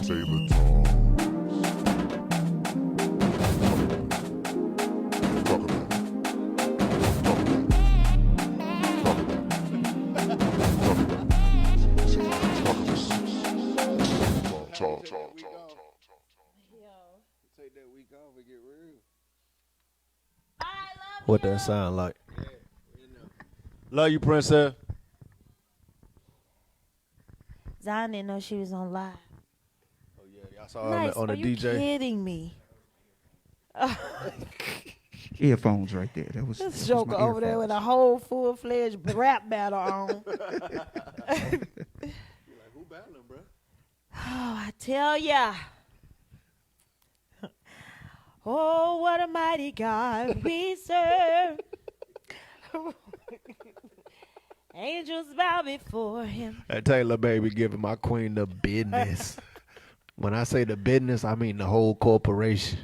Taylor Talk. Talk. Take that week off and get real. What that sound like? Love you, princess. Zion didn't know she was on live. Oh yeah, y'all saw Nice. on the Are you DJ. kidding me? Earphones right there. That was This that was joker my over there with a earphones. whole full-fledged rap battle on. You like, who battling, bro? Oh, I tell ya. Oh, what a mighty God we serve. Angels bow before him. That Taylor baby giving my queen the business. When I say the business, I mean the whole corporation.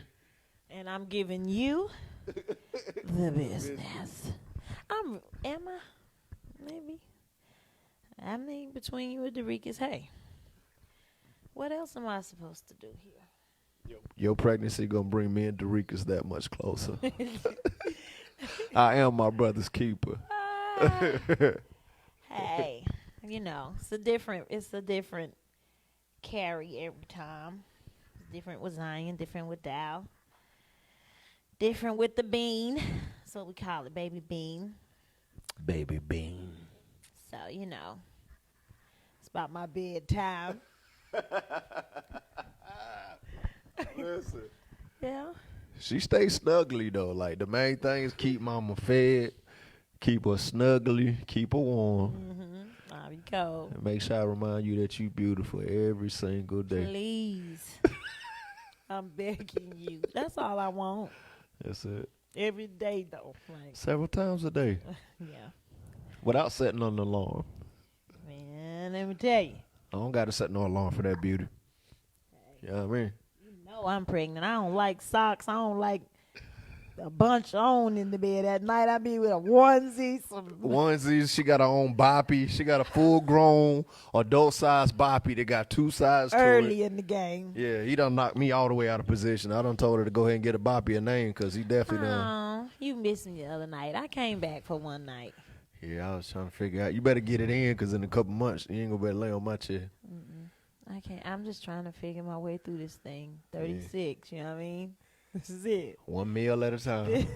And I'm giving you the business. Am I? Maybe. I mean, between you and Derikas, hey. What else am I supposed to do here? Your pregnancy gonna bring me and Derikas that much closer. I am my brother's keeper. Hey, it's a different carry every time. It's different with Zion, different with Dow, different with the bean. So we call it baby bean. Baby bean. So, it's about my bedtime. Listen. Yeah. She stays snuggly though. Like the main thing is keep mama fed, keep her snuggly, keep her warm. There you go. And make sure I remind you that you beautiful every single day. Please. I'm begging you. That's all I want. That's it. Every day, though. Like, Several times a day. yeah. Without setting on the alarm. Man, let me tell you. I don't gotta set no alarm for that beauty. You know what I mean? You know I'm pregnant. I don't like socks. I don't like a bunch on in the bed at night. I be with a onesie. Onesies, she got her own boppy. She got a full grown adult size boppy that got two sides to Early it. in the game. Yeah, he done knocked me all the way out of position. I done told her to go ahead and get a boppy a name because he definitely done. Oh, you missed me the other night. I came back for one night. Yeah, I was trying to figure out. You better get it in because in a couple months, you ain't going to better lay on my chair. I can't. I'm just trying to figure my way through this thing. 36, you know what I mean? This is it. One meal at a time.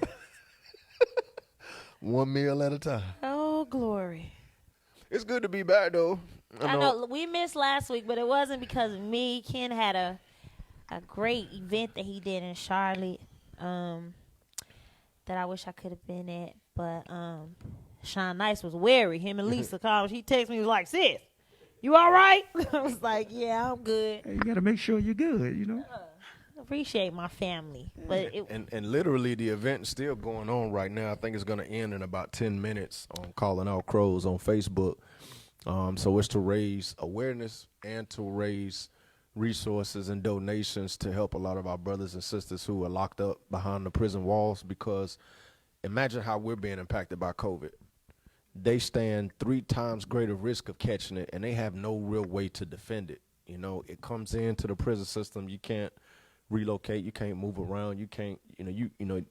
One meal at a time. Oh, glory. It's good to be back, though. I know we missed last week, but it wasn't because of me. Ken had a great event that he did in Charlotte that I wish I could have been at. But Sean Nice was wary. Him and Lisa called. She texted me, was like, sis, you all right? I was like, yeah, I'm good. Hey, you got to make sure you're good, you know. Appreciate my family. But And literally the event's still going on right now. I think it's going to end in about 10 minutes on Calling Out Crows on Facebook. So it's to raise awareness and to raise resources and donations to help a lot of our brothers and sisters who are locked up behind the prison walls, because imagine how we're being impacted by COVID. They stand 3 times greater risk of catching it, and they have no real way to defend it. You know, it comes into the prison system. You can't relocate. You can't move around. You can't,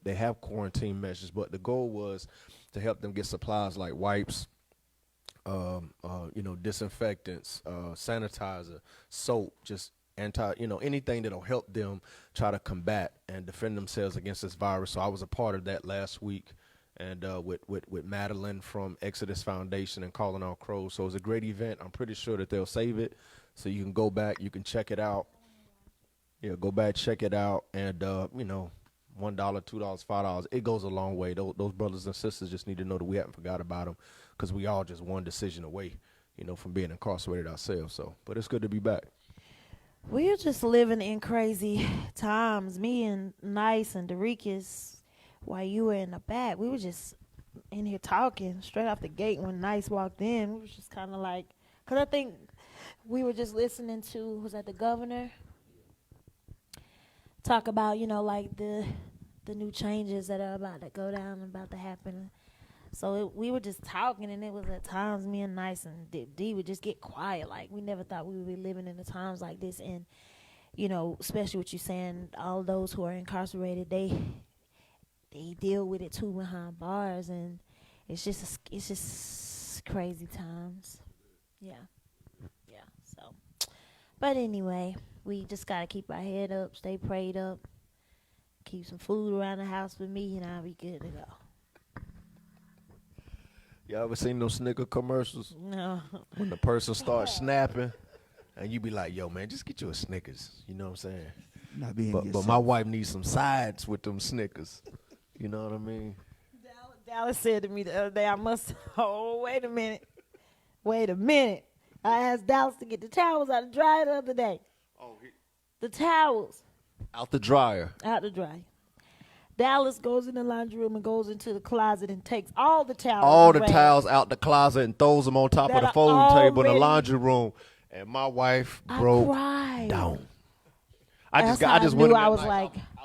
they have quarantine measures, but the goal was to help them get supplies like wipes, disinfectants, sanitizer, soap, just anything that'll help them try to combat and defend themselves against this virus. So I was a part of that last week, and with Madeline from Exodus Foundation and Calling Out Crows. So it was a great event. I'm pretty sure that they'll save it, so you can go back, you can check it out. Yeah, go back, check it out, and $1, $2, $5, it goes a long way. Those brothers and sisters just need to know that we haven't forgot about them, because we all just one decision away, from being incarcerated ourselves. So, but it's good to be back. we're just living in crazy times. Me and Nice and Derikas, while you were in the back, we were just in here talking straight off the gate when Nice walked in. We was just kind of like, because I think we were just listening to, was that the governor? Talk about, like the new changes that are about to go down and about to happen. So we were just talking, and it was at times me and Nice and D would just get quiet. Like, we never thought we would be living in the times like this. And you know, especially what you're saying, all those who are incarcerated, they deal with it too behind bars, and it's just crazy times. Yeah. So, but anyway, we just gotta keep our head up, stay prayed up, keep some food around the house for me, and I'll be good to go. You ever seen those Snicker commercials? No. When the person starts snapping, and you be like, yo, man, just get you a Snickers. You know what I'm saying? Not being But yourself. my wife needs some sides with them Snickers. You know what I mean? Dallas said to me the other day, oh, wait a minute. I asked Dallas to get the towels out the dryer the other day. Oh, The towels out the dryer. out the dryer. Dallas goes in the laundry room and goes into the closet and takes all the towels. All and the rags towels out the closet and throws them on top of that the are folding table in the already- laundry room. And my wife I broke cried. down. That's I how just I went knew in I there was like, I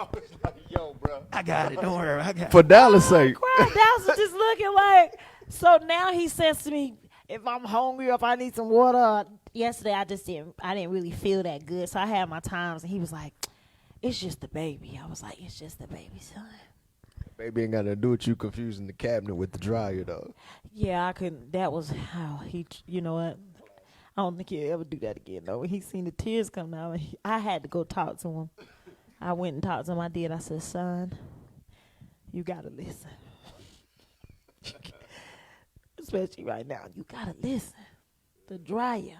was like, yo, bro. I got it. Don't worry. I got it. For Dallas' sake. cried. Dallas was just looking like. So now he says to me, if I'm hungry or if I need some water. Yesterday I didn't really feel that good, so I had my times, and he was like, it's just the baby. I was like, it's just the baby, son. Baby ain't got to do with you confusing the cabinet with the dryer, though. Yeah, I couldn't. That was how he. You know what? I don't think he'll ever do that again. Though when he seen the tears come out, I had to go talk to him. I went and talked to him. I did. I said, son, you gotta listen. Especially right now, you gotta listen. The dryer.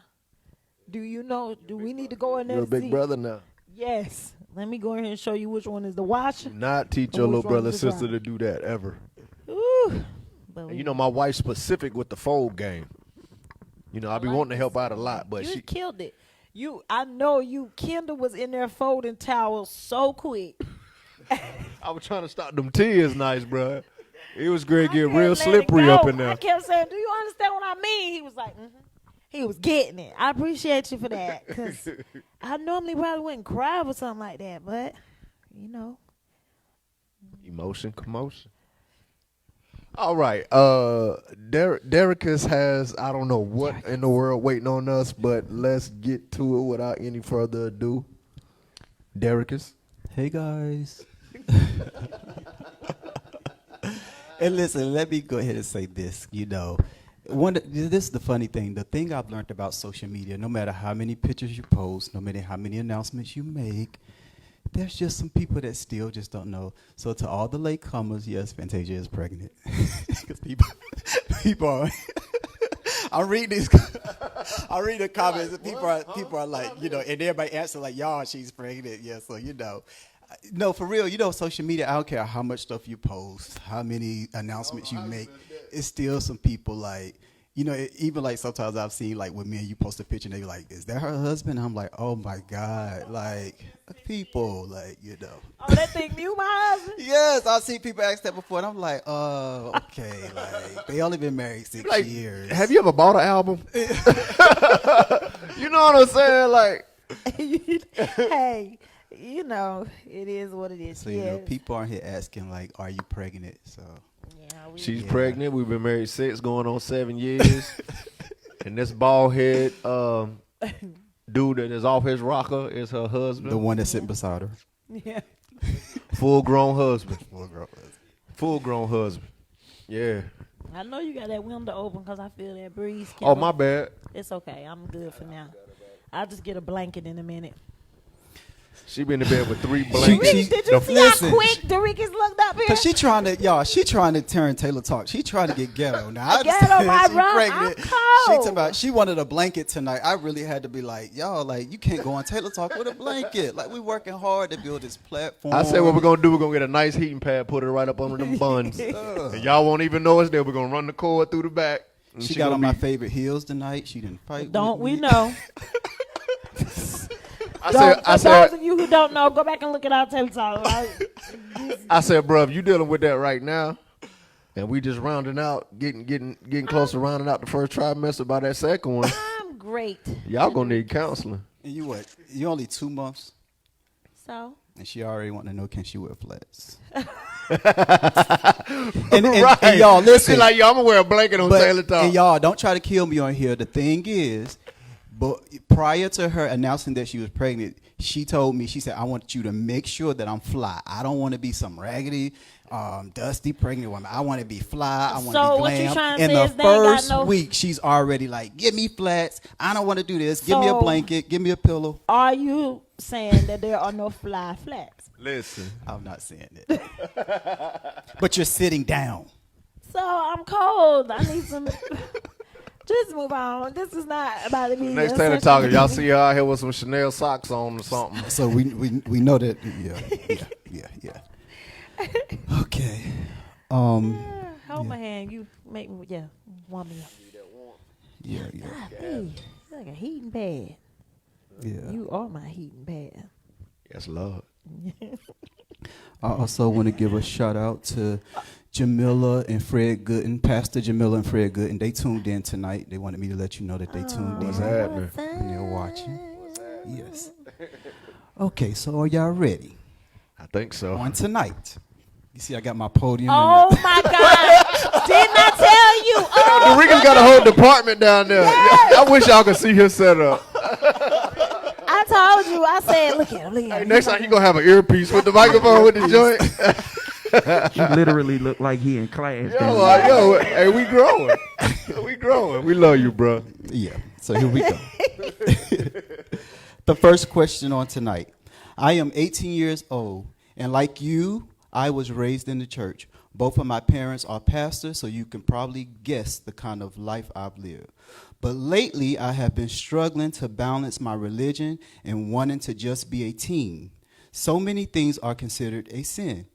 Do you know? Do we need to go in there? You're a to big see? brother now. Yes. Let me go in here and show you which one is the washer. Do not teach Or your which little one brother is the sister dryer. to do that ever. Ooh. But And you know, my wife's specific with the fold game. You know, I be like wanting to this. help out a lot, but you she killed it. I know you. Kendall was in there folding towels so quick. I was trying to stop them tears nice, bro. It was great I getting couldn't real let it slippery go. up in I there. kept saying, "Do you understand what I mean?" He was like, mm-hmm. He was getting it. I appreciate you for that, because I normally probably wouldn't cry for something like that, but you know. Emotion, commotion. All right. Derricus has, I don't know what in the world waiting on us, but let's get to it without any further ado. Derricus. Hey guys. And listen, let me go ahead and say this. You know, this is the funny thing. The thing I've learned about social media, no matter how many pictures you post, no matter how many announcements you make, there's just some people that still just don't know. So to all the latecomers, yes, Fantasia is pregnant. Because people are. I read the comments, and people are like, you know, and everybody answer like, y'all, she's pregnant. Yeah, so you know. No, for real, you know, social media, I don't care how much stuff you post, how many announcements you make, it's still some people like, you know, even like sometimes I've seen like with me and you post a picture and they're like, is that her husband? I'm like, oh my God, like people, like, you know. Oh, they think you my husband? Yes, I've seen people ask that before and I'm like, oh, okay, like they only been married 6 Like, years. have you ever bought an album? You know what I'm saying? Like, Hey, you know, it is what it is. So, you know, Yes. people aren't here asking like, are you pregnant? So. Yeah, she's Yeah. pregnant. We've been married 6, going on 7 years. And this bald head dude that is off his rocker is her husband. The one that's sitting beside her. yeah. Full grown husband. Full grown husband. Yeah. I know you got that window open because I feel that breeze. Oh, my bad. It's okay. I'm good for now. I'll just get a blanket in a minute. She been in bed with 3 blankets. She- Did you see listen, how quick Dorica's looked up here? Cause she trying to turn Taylor talk. She trying to get ghetto. Now I Ghetto, understand my she bro, pregnant. I'm She cold. talking about she wanted a blanket tonight. I really had to be like, y'all, like you can't go on Taylor Talk with a blanket. Like we working hard to build this platform. I said what we're going to do, we're going to get a nice heating pad, put it right up under them buns. And y'all won't even know it's there. We're going to run the cord through the back. And She got gonna on my be- favorite heels tonight. She didn't fight. Don't with we me. know? I For said, those of you who don't know, go back and look at our Taylor Talk. Right? I said, bro, if you dealing with that right now, and we just rounding out, getting close to rounding out the first trimester by that second one, I'm great. y'all gonna need counseling. And you what? You only 2 months, So and she already want to know can she wear flats. Right. And y'all listen. She like, yo, I'm gonna wear a blanket on Taylor Talk. And y'all don't try to kill me on here. The thing is, but prior to her announcing that she was pregnant, she told me, she said, I want you to make sure that I'm fly. I don't want to be some raggedy, dusty pregnant woman. I want to be fly. I want to So be what you glam. trying to In say the is they ain't got first no- week, she's already like, give me flats. I don't want to do this. Give me a So- blanket. Give me a pillow. Are you saying that there are no fly flats? Listen, I'm not saying it. But you're sitting down. So I'm cold. I need some. Just move on. This is not about to be. next a time they session. talking, y'all see her out here with some Chanel socks on or something. So we know that. Yeah. Okay. Hold my hand. You make me. Yeah, warm me up. Yeah. Hey, you're like a heating pad. Yeah. You are my heating pad. Yes, Lord. I also want to give a shout out to Jamila and Fred Gooden, Pastor Jamila and Fred Gooden. They tuned in tonight. They wanted me to let you know that they tuned What's in happening? and they're watching. Yes. Okay, so are y'all ready? I think so. On tonight. You see, I got my podium. Oh my God! Didn't I tell you? Oh, Rica's got a whole department down there. I wish y'all could see his setup. I told you. I said, look at him. Look at Hey, him. next time he gonna have an earpiece with the microphone with the joint. He literally looked like he in class. Yo, hey, we growing. We growing. We love you, bro. Yeah, so here we go. The first question on tonight. I am 18 years old, and like you, I was raised in the church. Both of my parents are pastors, so you can probably guess the kind of life I've lived. But lately, I have been struggling to balance my religion and wanting to just be a teen. So many things are considered a sin.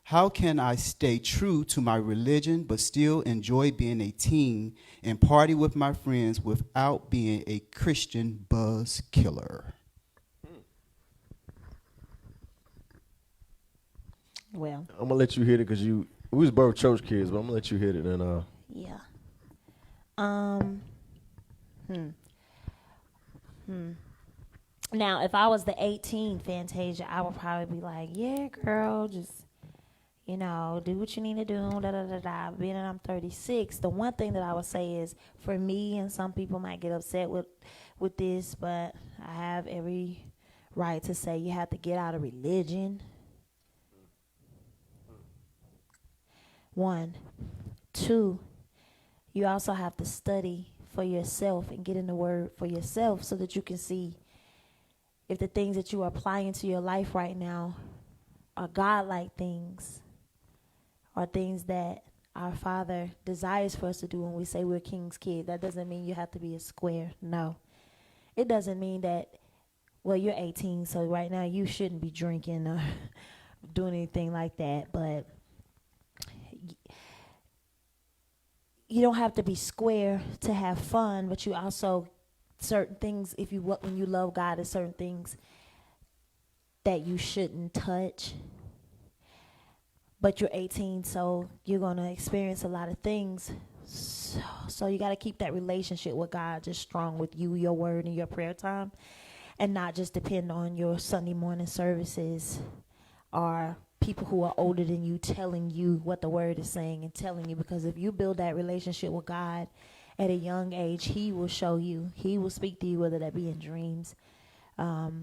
How can I stay true to my religion but still enjoy being a teen and party with my friends without being a Christian buzz killer? Well, I'm gonna let you hit it because we was both church kids, but I'm gonna let you hit it and yeah. Now, if I was the 18 Fantasia, I would probably be like, yeah, girl, just, do what you need to do, da-da-da-da. Being that I'm 36, the one thing that I would say is, for me, and some people might get upset with this, but I have every right to say you have to get out of religion. 1. 2, you also have to study for yourself and get in the word for yourself so that you can see if the things that you are applying to your life right now are God-like things or things that our Father desires for us to do when we say we're King's kid. That doesn't mean you have to be a square. No. It doesn't mean that, well, you're 18, so right now you shouldn't be drinking or doing anything like that, but you don't have to be square to have fun, but you also, certain things, when you love God, there's certain things that you shouldn't touch. But you're 18, so you're going to experience a lot of things. So you got to keep that relationship with God just strong with you, your word, and your prayer time, and not just depend on your Sunday morning services or people who are older than you telling you what the word is saying and telling you, because if you build that relationship with God at a young age, he will show you. He will speak to you, whether that be in dreams.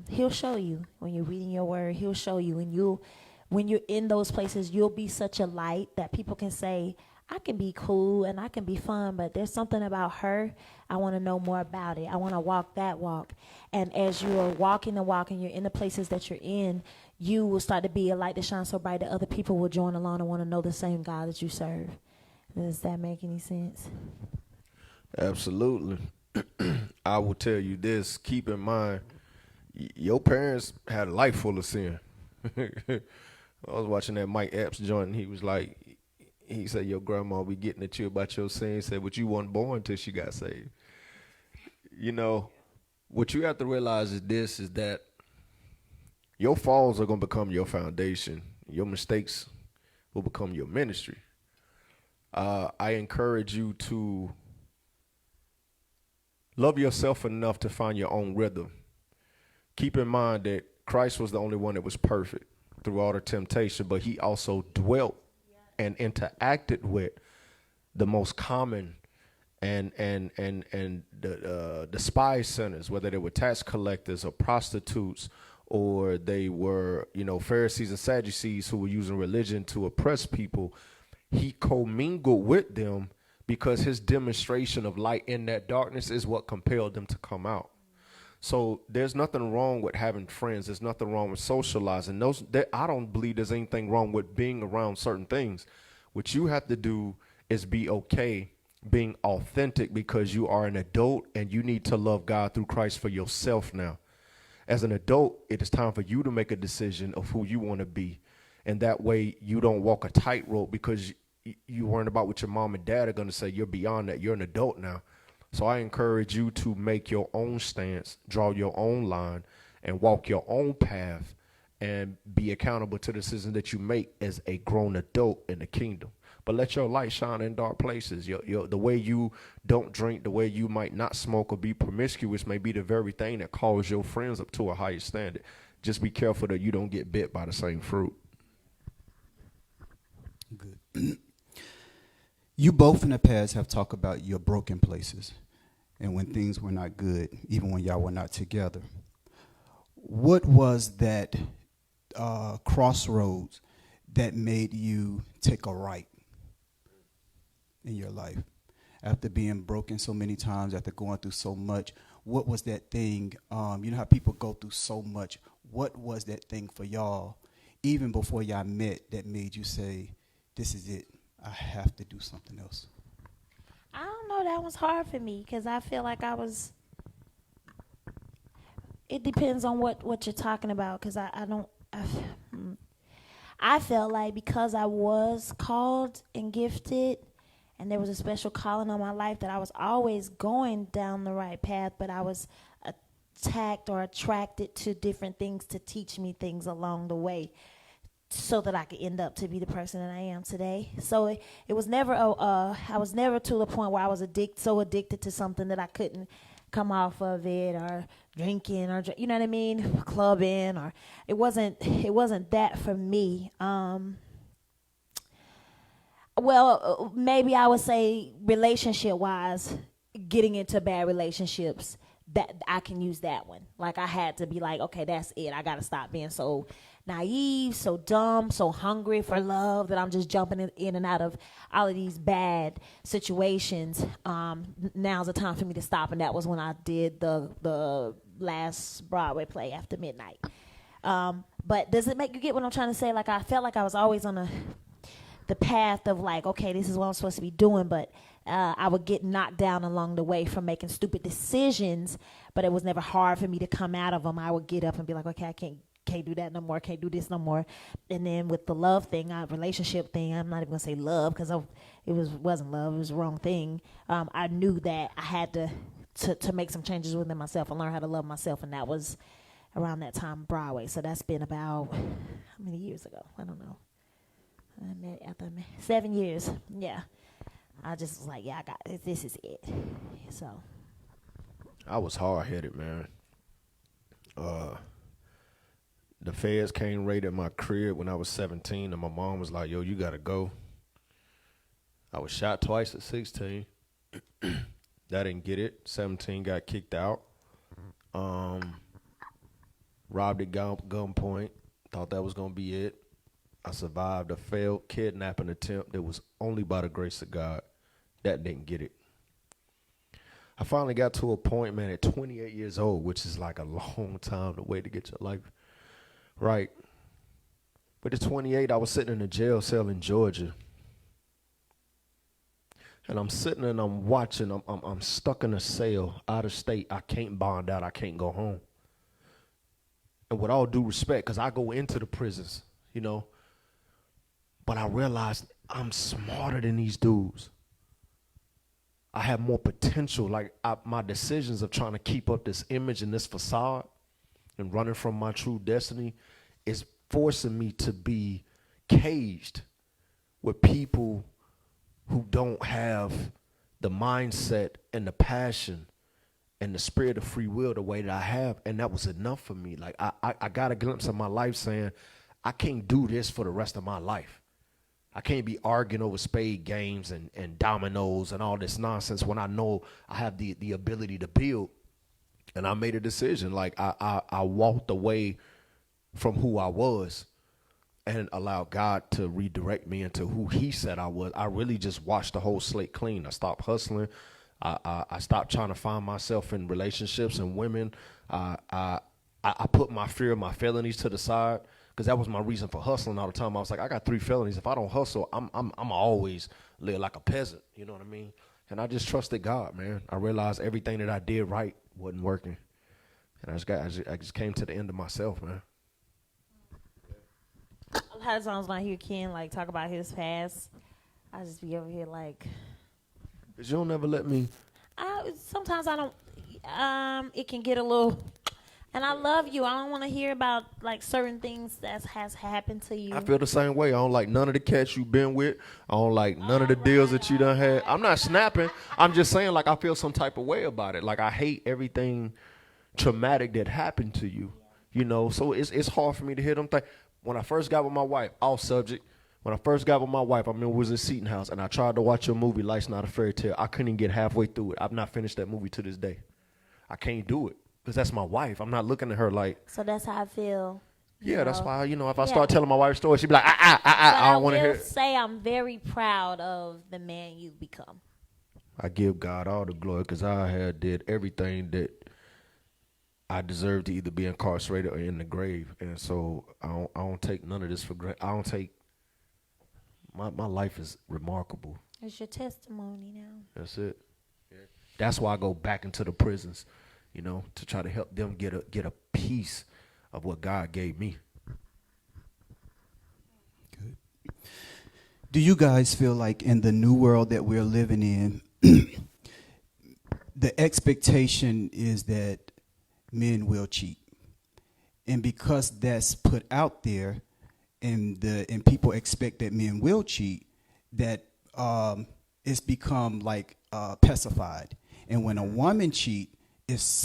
He'll show you when you're reading your word. He'll show you, and when you're in those places, you'll be such a light that people can say, I can be cool and I can be fun, but there's something about her. I want to know more about it. I want to walk that walk. And as you are walking the walk and you're in the places that you're in, you will start to be a light that shines so bright that other people will join along and want to know the same God that you serve. Does that make any sense? absolutely. I will tell you this. Keep in mind, your parents had a life full of sin. I was watching that Mike Epps joint, and he was like, he said, your grandma be getting at you about your sin. He said, but you weren't born until she got saved. What you have to realize is that your falls are going to become your foundation. Your mistakes will become your ministry. I encourage you to love yourself enough to find your own rhythm. Keep in mind that Christ was the only one that was perfect through all the temptation, but he also dwelt and interacted with the most common and the spy centers, whether they were tax collectors or prostitutes, or they were, Pharisees and Sadducees who were using religion to oppress people, he commingled with them because his demonstration of light in that darkness is what compelled them to come out. So there's nothing wrong with having friends. There's nothing wrong with socializing. I don't believe there's anything wrong with being around certain things. What you have to do is be okay being authentic, because you are an adult and you need to love God through Christ for yourself now. As an adult, it is time for you to make a decision of who you want to be. And that way you don't walk a tightrope because you worrying about what your mom and dad are going to say. You're beyond that. You're an adult now. So I encourage you to make your own stance, draw your own line, and walk your own path, and be accountable to the decisions that you make as a grown adult in the kingdom. But let your light shine in dark places. The way you don't drink, the way you might not smoke or be promiscuous may be the very thing that calls your friends up to a higher standard. Just be careful that you don't get bit by the same fruit. Good. You both in the past have talked about your broken places and when things were not good, even when y'all were not together. What was that crossroads that made you take a right in your life? After being broken so many times, after going through so much, what was that thing? You know how people go through so much. What was that thing for y'all, even before y'all met, that made you say, this is it, I have to do something else? I don't know. That was hard for me because I feel like it depends on what you're talking about, because I felt like because I was called and gifted and there was a special calling on my life, that I was always going down the right path, but I was attacked or attracted to different things to teach me things along the way so that I could end up to be the person that I am today. So it was never, I was never to the point where I was so addicted to something that I couldn't come off of it, or drinking, or you know what I mean, clubbing, or it wasn't that for me. Well, maybe I would say relationship wise, getting into bad relationships, that I can use that one. Like I had to be like, okay, that's it. I got to stop being so naive, so dumb, so hungry for love that I'm just jumping in and out of all of these bad situations. Now's the time for me to stop, and that was when I did the last Broadway play, After Midnight. But does it make you get what I'm trying to say? Like I felt like I was always on the path of like, okay, this is what I'm supposed to be doing, but I would get knocked down along the way from making stupid decisions, but it was never hard for me to come out of them. I would get up and be like, okay, I can't do that no more, can't do this no more. And then with the love thing, relationship thing, I'm not even gonna say love because it wasn't love, it was the wrong thing. I knew that I had to make some changes within myself and learn how to love myself, and that was around that time Broadway. So that's been about how many years ago? I don't know. I met after 7 years. Yeah. I just was like, yeah, I got it. This is it. So I was hard-headed, man. The feds came raided my crib when I was 17, and my mom was like, yo, you got to go. I was shot twice at 16. That didn't get it. 17, got kicked out. Robbed at gunpoint. Thought that was going to be it. I survived a failed kidnapping attempt that was only by the grace of God. That didn't get it. I finally got to a point, man, at 28 years old, which is like a long time to wait to get your life right. But at 28, I was sitting in a jail cell in Georgia. And I'm sitting and I'm watching. I'm stuck in a cell out of state. I can't bond out. I can't go home. And with all due respect, because I go into the prisons, you know, but I realized I'm smarter than these dudes. I have more potential. Like my decisions of trying to keep up this image and this facade and running from my true destiny is forcing me to be caged with people who don't have the mindset and the passion and the spirit of free will the way that I have. And that was enough for me. Like I got a glimpse of my life saying, I can't do this for the rest of my life. I can't be arguing over spade games and dominoes and all this nonsense when I know I have the ability to build. And I made a decision. Like I walked away from who I was and allowed God to redirect me into who he said I was. I really just washed the whole slate clean. I stopped hustling. I stopped trying to find myself in relationships and women. I put my fear of my felonies to the side, because that was my reason for hustling all the time. I was like, I got 3 felonies. If I don't hustle, I'm always live like a peasant. You know what I mean? And I just trusted God, man. I realized everything that I did right wasn't working, and I just came to the end of myself, man. A lot of times when I hear Ken like talk about his past, I just be over here like. Cause you don't ever let me. Sometimes I don't. It can get a little. And I love you. I don't want to hear about like certain things that has happened to you. I feel the same way. I don't like none of the cats you've been with. I don't like none of the deals that you done had. I'm not snapping. I'm just saying, like, I feel some type of way about it. Like, I hate everything traumatic that happened to you. You know, so it's hard for me to hear them things. When I first got with my wife, off subject. When I first got with my wife, I remember it was in Seton House, and I tried to watch your movie, Life's Not a Fairy Tale. I couldn't even get halfway through it. I've not finished that movie to this day. I can't do it. Because that's my wife. I'm not looking at her like. So that's how I feel. Yeah, that's why, you know, if I start telling my wife's story, she'd be like, I don't want to hear it. I will say I'm very proud of the man you've become. I give God all the glory, because I had did everything that I deserved to either be incarcerated or in the grave. And so I don't take none of this for granted. I don't take, my life is remarkable. It's your testimony now. That's it. Yeah. That's why I go back into the prisons. You know, to try to help them get a piece of what God gave me. Good. Do you guys feel like in the new world that we're living in, the expectation is that men will cheat? And because that's put out there and people expect that men will cheat, that it's become like pacified. And when a woman cheats, it's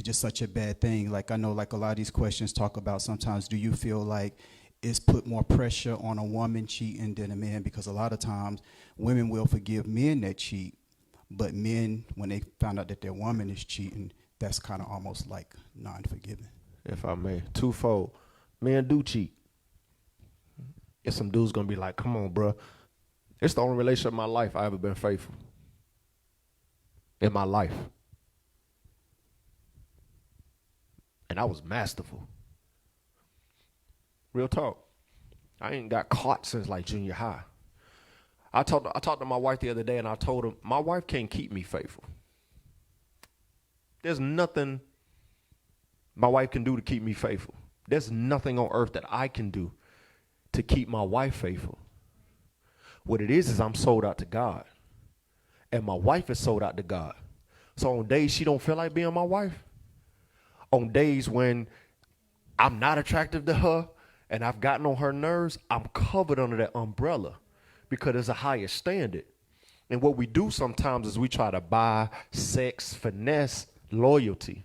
just such a bad thing. Like, I know, like, a lot of these questions talk about sometimes, do you feel like it's put more pressure on a woman cheating than a man? Because a lot of times women will forgive men that cheat, but men, when they found out that their woman is cheating, that's kind of almost like non-forgiving. If I may, twofold. Men do cheat. If some dude's going to be like, come on, bro. It's the only relationship in my life I ever been faithful. In my life. And I was masterful. Real talk. I ain't got caught since like junior high. I talked to my wife the other day, and I told her, my wife can't keep me faithful. There's nothing my wife can do to keep me faithful. There's nothing on earth that I can do to keep my wife faithful. What it is I'm sold out to God. And my wife is sold out to God. So on days she don't feel like being my wife, on days when I'm not attractive to her and I've gotten on her nerves, I'm covered under that umbrella because there's a higher standard. And what we do sometimes is we try to buy sex, finesse, loyalty.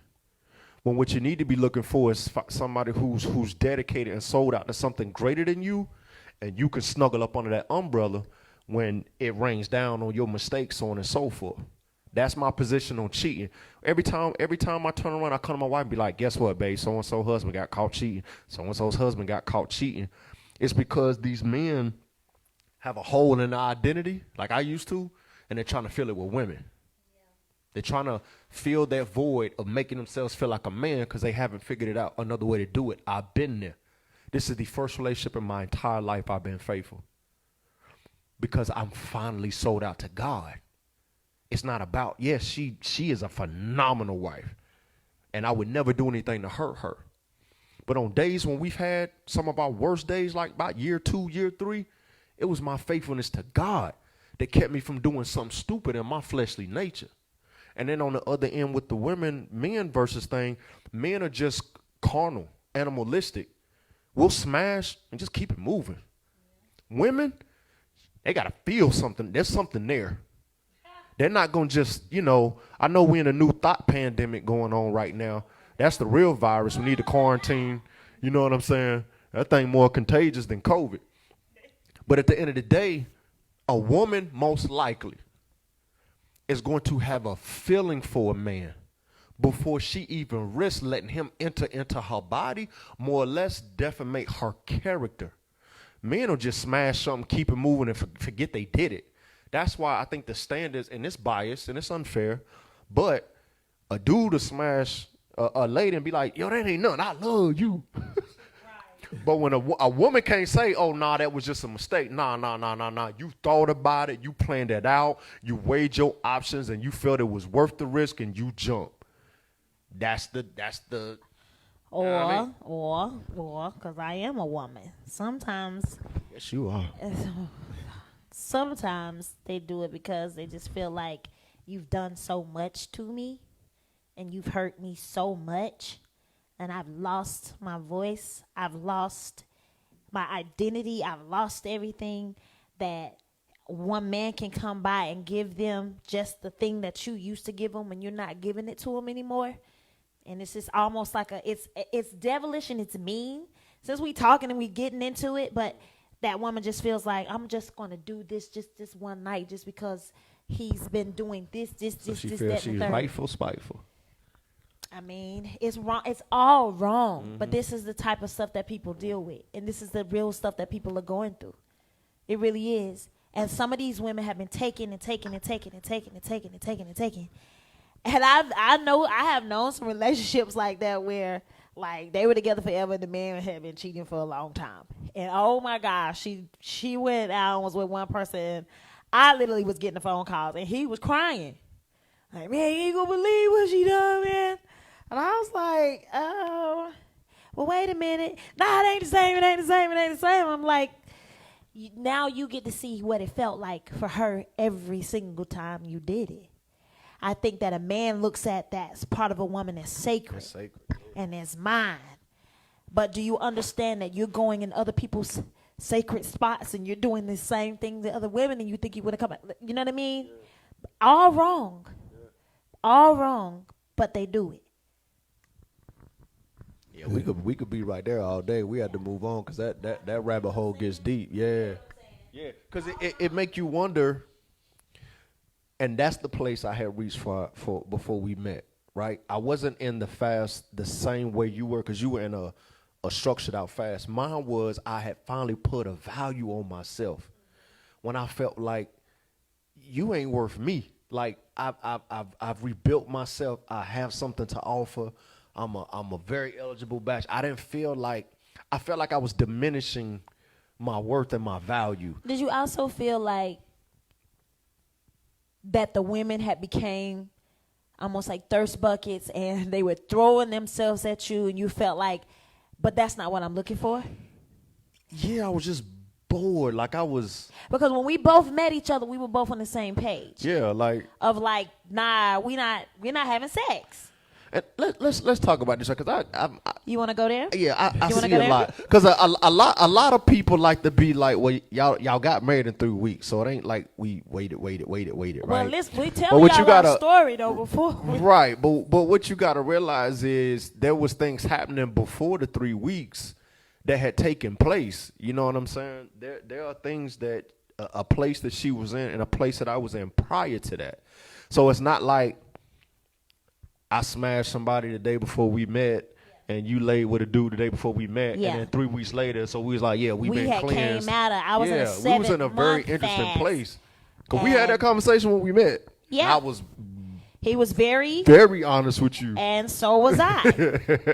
When what you need to be looking for is somebody who's dedicated and sold out to something greater than you, and you can snuggle up under that umbrella when it rains down on your mistakes, so on and so forth. That's my position on cheating. Every time I turn around, I come to my wife and be like, guess what, babe? So-and-so husband got caught cheating. So-and-so's husband got caught cheating. It's because these men have a hole in their identity, like I used to, and they're trying to fill it with women. Yeah. They're trying to fill that void of making themselves feel like a man because they haven't figured it out another way to do it. I've been there. This is the first relationship in my entire life I've been faithful because I'm finally sold out to God. It's not about, yes, she is a phenomenal wife, and I would never do anything to hurt her. But on days when we've had some of our worst days, like about year 2, year 3, it was my faithfulness to God that kept me from doing something stupid in my fleshly nature. And then on the other end with the men versus thing, men are just carnal, animalistic. We'll smash and just keep it moving. Women, they got to feel something. There's something there. They're not going to just, I know we're in a new thought pandemic going on right now. That's the real virus. We need to quarantine. You know what I'm saying? That thing more contagious than COVID. But at the end of the day, a woman most likely is going to have a feeling for a man before she even risks letting him enter into her body, more or less defamate her character. Men will just smash something, keep it moving, and forget they did it. That's why I think the standards, and it's biased and it's unfair, but a dude will smash a lady and be like, yo, that ain't nothing, I love you. But when a woman can't say, oh, nah, that was just a mistake. Nah. You thought about it. You planned it out. You weighed your options, and you felt it was worth the risk, and you jumped. That's the. Or, know what I mean? or, because I am a woman. Sometimes Yes, you are. sometimes they do it because they just feel like you've done so much to me and you've hurt me so much and I've lost my voice, I've lost my identity, I've lost everything, that one man can come by and give them just the thing that you used to give them and you're not giving it to them anymore. And it's just almost like it's devilish and it's mean. Since we talking and we getting into it, but that woman just feels like, I'm just going to do this just this one night just because he's been doing this, So she this, feels that, she's and the third. rightful, spiteful. I mean, it's wrong. It's all wrong. But this is the type of stuff that people deal with. And this is the real stuff that people are going through. It really is. And some of these women have been taking and taking and taking and taking and taking and taking and taking. And I have known some relationships like that where like they were together forever and the man had been cheating for a long time. And oh my gosh, she went out and was with one person and I literally was getting the phone calls and he was crying. Like, man, you ain't gonna believe what she done, man. And I was like, oh, well, wait a minute. Nah, it ain't the same, it ain't the same, it ain't the same. I'm like, now you get to see what it felt like for her every single time you did it. I think that a man looks at that as part of a woman as sacred, That's sacred. and as mine. But do you understand that you're going in other people's sacred spots and you're doing the same thing to other women and you think you would have come back? You know what I mean? Yeah. All wrong. Yeah. All wrong, but they do it. Yeah, we could be right there all day. We had to move on because that rabbit hole gets deep. Yeah, yeah, because it make you wonder. And that's the place I had reached for before we met, right? I wasn't in the fast the same way you were because you were in a structured out fast. Mine was I had finally put a value on myself when I felt like you ain't worth me. Like I've rebuilt myself. I have something to offer. I'm a very eligible batch. I felt like I was diminishing my worth and my value. Did you also feel like that the women had became almost like thirst buckets and they were throwing themselves at you and you felt like, but that's not what I'm looking for? Yeah, I was just bored. Like I was. Because when we both met each other, we were both on the same page. Yeah, like. Of like, nah, we're not having sex. And let's talk about this because I you want to go there? Yeah, I see see a lot because a lot of people like to be like, well, y'all got married in 3 weeks, so it ain't like we waited, right? Well, listen, we tell y'all our story though before. Right, but what you gotta realize is there was things happening before the 3 weeks that had taken place. You know what I'm saying? There are things that a place that she was in and a place that I was in prior to that. So it's not like I smashed somebody the day before we met, and you laid with a dude the day before we met, and then 3 weeks later, so we was like, yeah, we been had cleansed. Came out of, I was in a 7 we was in a very interesting fast. place. Cause we had that conversation when we met. Yeah, I was. He was very honest with you, and so was I.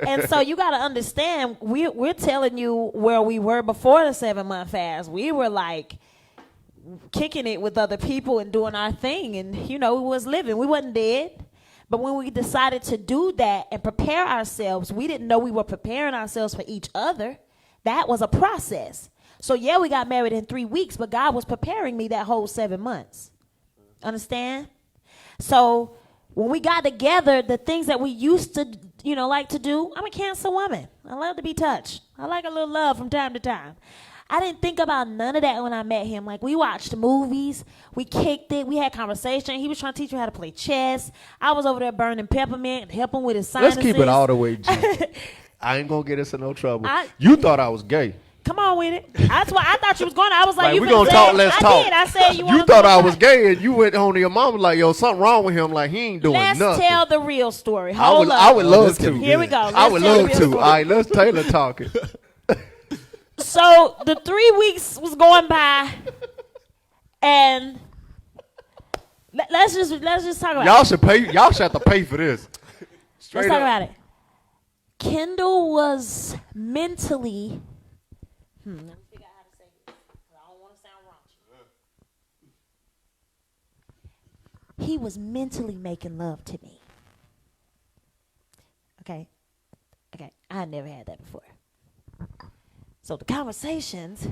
And so you got to understand, we're telling you where we were before the 7 month fast. We were like kicking it with other people and doing our thing, and we was living. We wasn't dead. But when we decided to do that and prepare ourselves, we didn't know we were preparing ourselves for each other. That was a process. So, yeah, we got married in 3 weeks, but God was preparing me that whole 7 months. Understand? So when we got together, the things that we used to, like to do, I'm a Cancer woman. I love to be touched. I like a little love from time to time. I didn't think about none of that when I met him. Like, we watched movies, we kicked it, we had conversation. He was trying to teach me how to play chess. I was over there burning peppermint, helping with his sinuses. Let's keep it all the way G. I ain't gonna get us in no trouble. You thought I was gay. Come on with it. That's why I thought you was going. I was like, Like, you we finna gonna say talk, it. let's I talk. did. I said you want You thought I was gay, and you went home to your mama like, yo, something wrong with him. Like, he ain't doing Let's nothing. tell the real story. I Hold would, up. I would love this to. could be Here we go. I would Let's tell the love real to. story. All right, let's Taylor talking. So the 3 weeks was going by, and let's just talk about Y'all it. should pay. Y'all should have to pay for this. Straight Let's talk up. about it. Kendall was mentally. Let me figure out how to say this, 'cause I don't want to sound raunchy. He was mentally making love to me. Okay, I had never had that before. So the conversations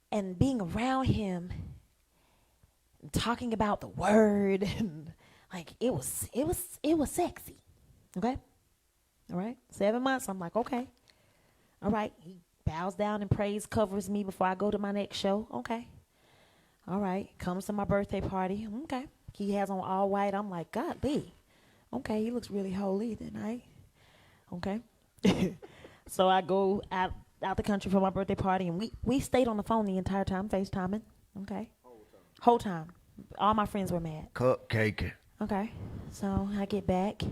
and being around him, and talking about the word, and like it was sexy. Okay, all right. 7 months. I'm like, okay, all right. He bows down and prays, covers me before I go to my next show. Okay, all right. Comes to my birthday party. Okay, he has on all white. I'm like, God, B. Okay, he looks really holy tonight. Okay. So I go out the country for my birthday party, and we stayed on the phone the entire time, FaceTiming. Okay. Whole time. All my friends were mad. Cupcake. Okay. So I get back.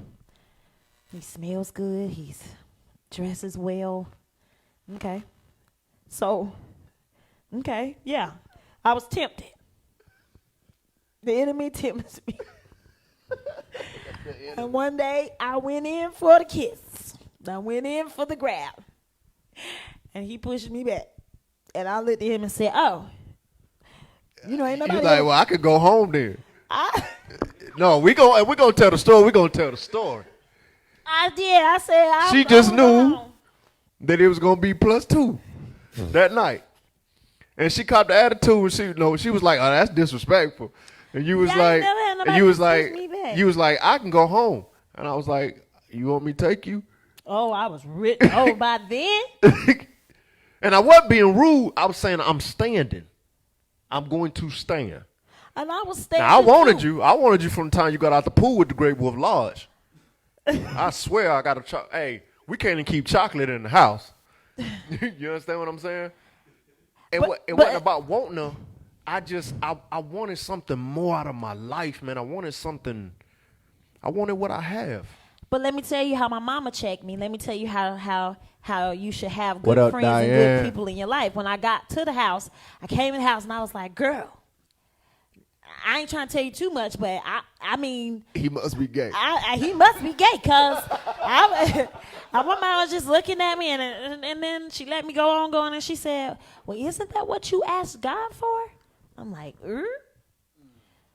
He smells good. He's dresses well. Okay. So, okay, yeah. I was tempted. The enemy tempts me. And one day I went in for the kiss. I went in for the grab. And he pushed me back. And I looked at him and said, oh, ain't You nobody like, else. well, I could go home then. I No, we gonna tell the story. We gonna tell the story. did. I said, She just knew that it was gonna be +2 that night, and she caught the attitude. And she was like, "Oh, that's disrespectful." And you was Yeah, I ain't like, never had and nobody you was push like, me back. you was like, I can go home, and I was like, you want me to take you? Oh, I was written. Oh, by then? And I wasn't being rude. I was saying I'm standing. I'm going to stand. And I was staying. Now, I wanted you. I wanted you from the time you got out the pool with the Great Wolf Lodge. I swear I got a hey, we can't even keep chocolate in the house. You understand what I'm saying? It wasn't about wanting her. I wanted something more out of my life, man. I wanted what I have. But let me tell you how my mama checked me. Let me tell you how you should have What good up, friends and Diane? good people in your life. When I got to the house, I came in the house and I was like, girl, I ain't trying to tell you too much, but I mean, He must be gay. he must be gay, cause my mom was just looking at me, and then she let me go on, and she said, "Well, isn't that what you asked God for?" I'm like,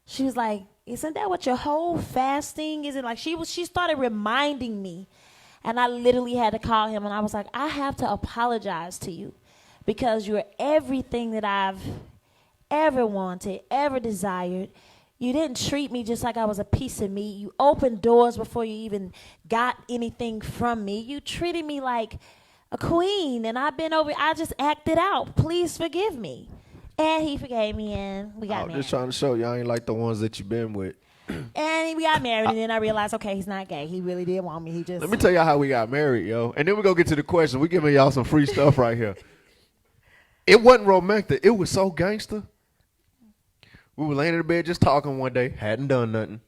She was like, "Isn't that what your whole fasting is?" Like she started reminding me, and I literally had to call him, and I was like, "I have to apologize to you, because you're everything that I've ever wanted, ever desired. You didn't treat me just like I was a piece of meat. You opened doors before you even got anything from me. You treated me like a queen, and I just acted out. Please forgive me." And he forgave me, and we I got was married. just trying to show you I ain't like the ones that you've been with. And we got married, and then I realized, okay, he's not gay. He really did want me. He just Let me tell y'all how we got married, yo. And then we go get to the question. We giving y'all some free stuff right here. It wasn't romantic. It was so gangster. We were laying in the bed just talking one day, hadn't done nothing.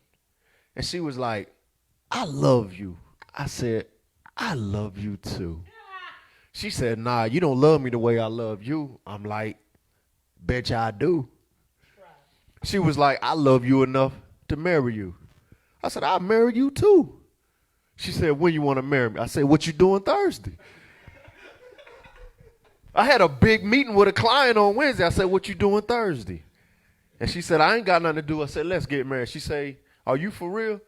And she was like, I love you. I said, I love you too. She said, nah, you don't love me the way I love you. I'm like, betcha I do. She was like, I love you enough to marry you. I said, I'll marry you too. She said, when you want to marry me? I said, what you doing Thursday? I had a big meeting with a client on Wednesday. I said, what you doing Thursday? And she said, I ain't got nothing to do. I said, let's get married. She said, are you for real?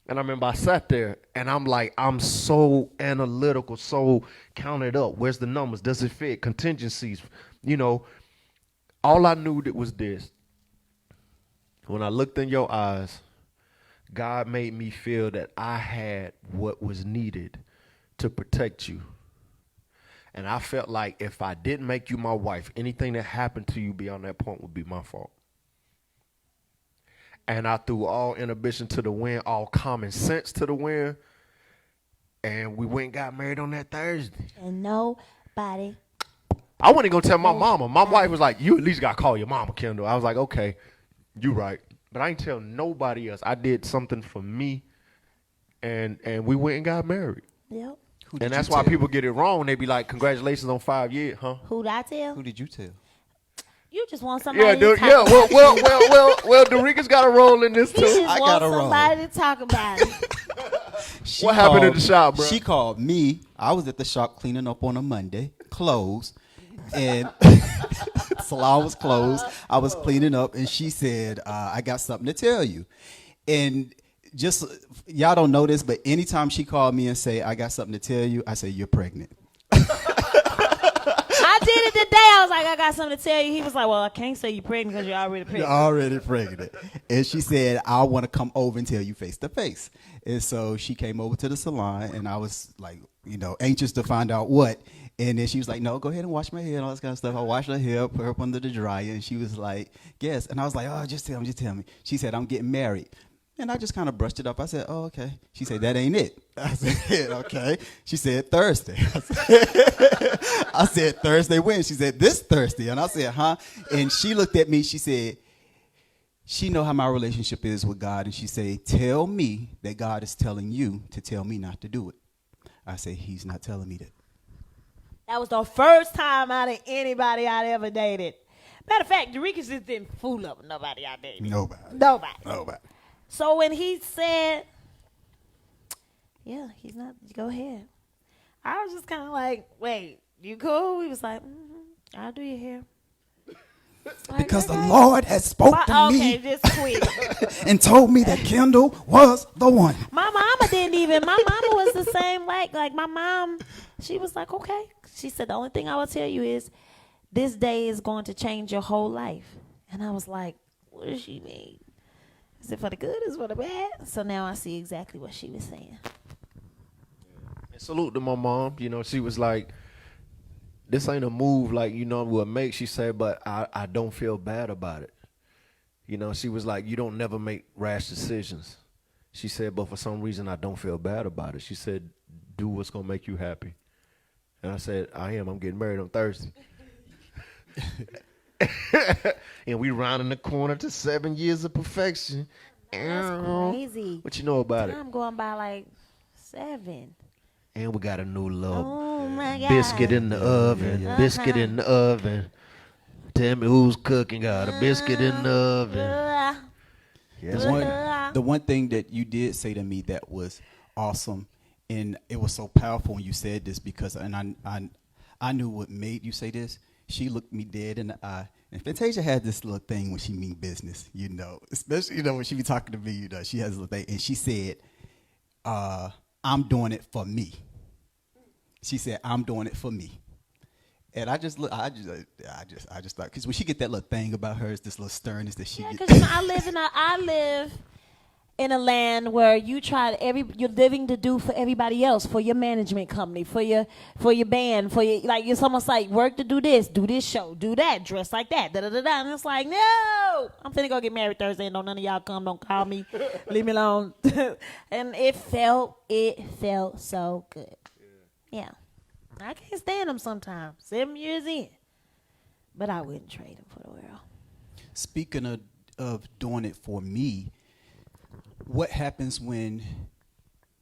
And I remember I sat there, and I'm like, I'm so analytical, so counted up. Where's the numbers? Does it fit? Contingencies. You know, all I knew that was this. When I looked in your eyes, God made me feel that I had what was needed to protect you. And I felt like if I didn't make you my wife, anything that happened to you beyond that point would be my fault. And I threw all inhibition to the wind, all common sense to the wind. And we went and got married on that Thursday. And no, Body. I wasn't gonna tell my mama. My wife was like, "You at least gotta call your mama, Kendall." I was like, "Okay, you right," but I ain't tell nobody else. I did something for me, and we went and got married. Yep. Who did And you that's why tell? people get it wrong. They be like, "Congratulations on 5 years, huh?" Who'd I tell? Who did you tell? You just want somebody Yeah, to dude. talk Yeah. about Well. Dorica's got a role in this He too. just I wants got a roll. somebody to talk about it. She What happened in the shop, bro? She called me. I was at the shop cleaning up on a Monday, closed, and salon was closed. I was cleaning up, and she said, "I got something to tell you." And just y'all don't know this, but anytime she called me and say, "I got something to tell you," I say, "You're pregnant." I did it today. I was like, I got something to tell you. He was like, well, I can't say you're pregnant because you're already You're pregnant. already pregnant. And she said, "I want to come over and tell you face to face." And so she came over to the salon, and I was like, anxious to find out what. And then she was like, "No, go ahead and wash my hair and all this kind of stuff." I washed her hair, put her up under the dryer, and she was like, "Yes." And I was like, "Oh, just tell me. She said, "I'm getting married." And I just kind of brushed it up. I said, "Oh, okay." She said, "That ain't it." I said, "Okay." She said, "Thursday." I said, "Thursday when?" She said, "This Thursday." And I said, "Huh?" And she looked at me. She said, she know how my relationship is with God. And she said, "Tell me that God is telling you to tell me not to do it." I said, "He's not telling me that." That was the first time out of anybody I'd ever dated. Matter of fact, Eureka just didn't fool up with nobody I dated. Nobody. So when he said, yeah, he's not, go ahead. I was just kind of like, wait, you cool? He was like, I'll do your hair. Like, Because the okay. Lord has spoke to Okay, me just quit. and told me that Kendall was the one. My mama didn't even. My mama was the same way. Like my mom, she was like, okay. She said, the only thing I will tell you is this day is going to change your whole life. And I was like, what does she mean? Is it for the good? Is it for the bad? So now I see exactly what she was saying. And salute to my mom. She was like, "This ain't a move like we'll make." She said, "But I don't feel bad about it." She was like, "You don't never make rash decisions." She said, "But for some reason I don't feel bad about it." She said, "Do what's gonna make you happy." And I said, "I am. I'm getting married on Thursday." And we rounding the corner to 7 years of perfection. That's crazy. What you know about it? I'm going by like 7. And we got a new little Oh my God. biscuit in the oven. yeah. Biscuit in the oven. Tell me who's cooking. Got a biscuit in the oven. Yes, The one thing that you did say to me that was awesome, and it was so powerful when you said this, because I knew what made you say this. She looked me dead in the eye. And Fantasia had this little thing when she mean business, especially, when she be talking to me, she has a little thing. And she said, "I'm doing it for me." She said, "I'm doing it for me." And I just thought, because when she get that little thing about her, it's this little sternness that she Yeah, get. because I live in a land where you're living to do for everybody else, for your management company, for your band, it's almost like work to do this show, do that, dress like that, da da da da. And it's like, no, I'm finna go get married Thursday, and don't none of y'all come, don't call me, leave me alone. And it felt so good. Yeah. I can't stand them sometimes. 7 years in, but I wouldn't trade them for the world. Speaking of doing it for me, what happens when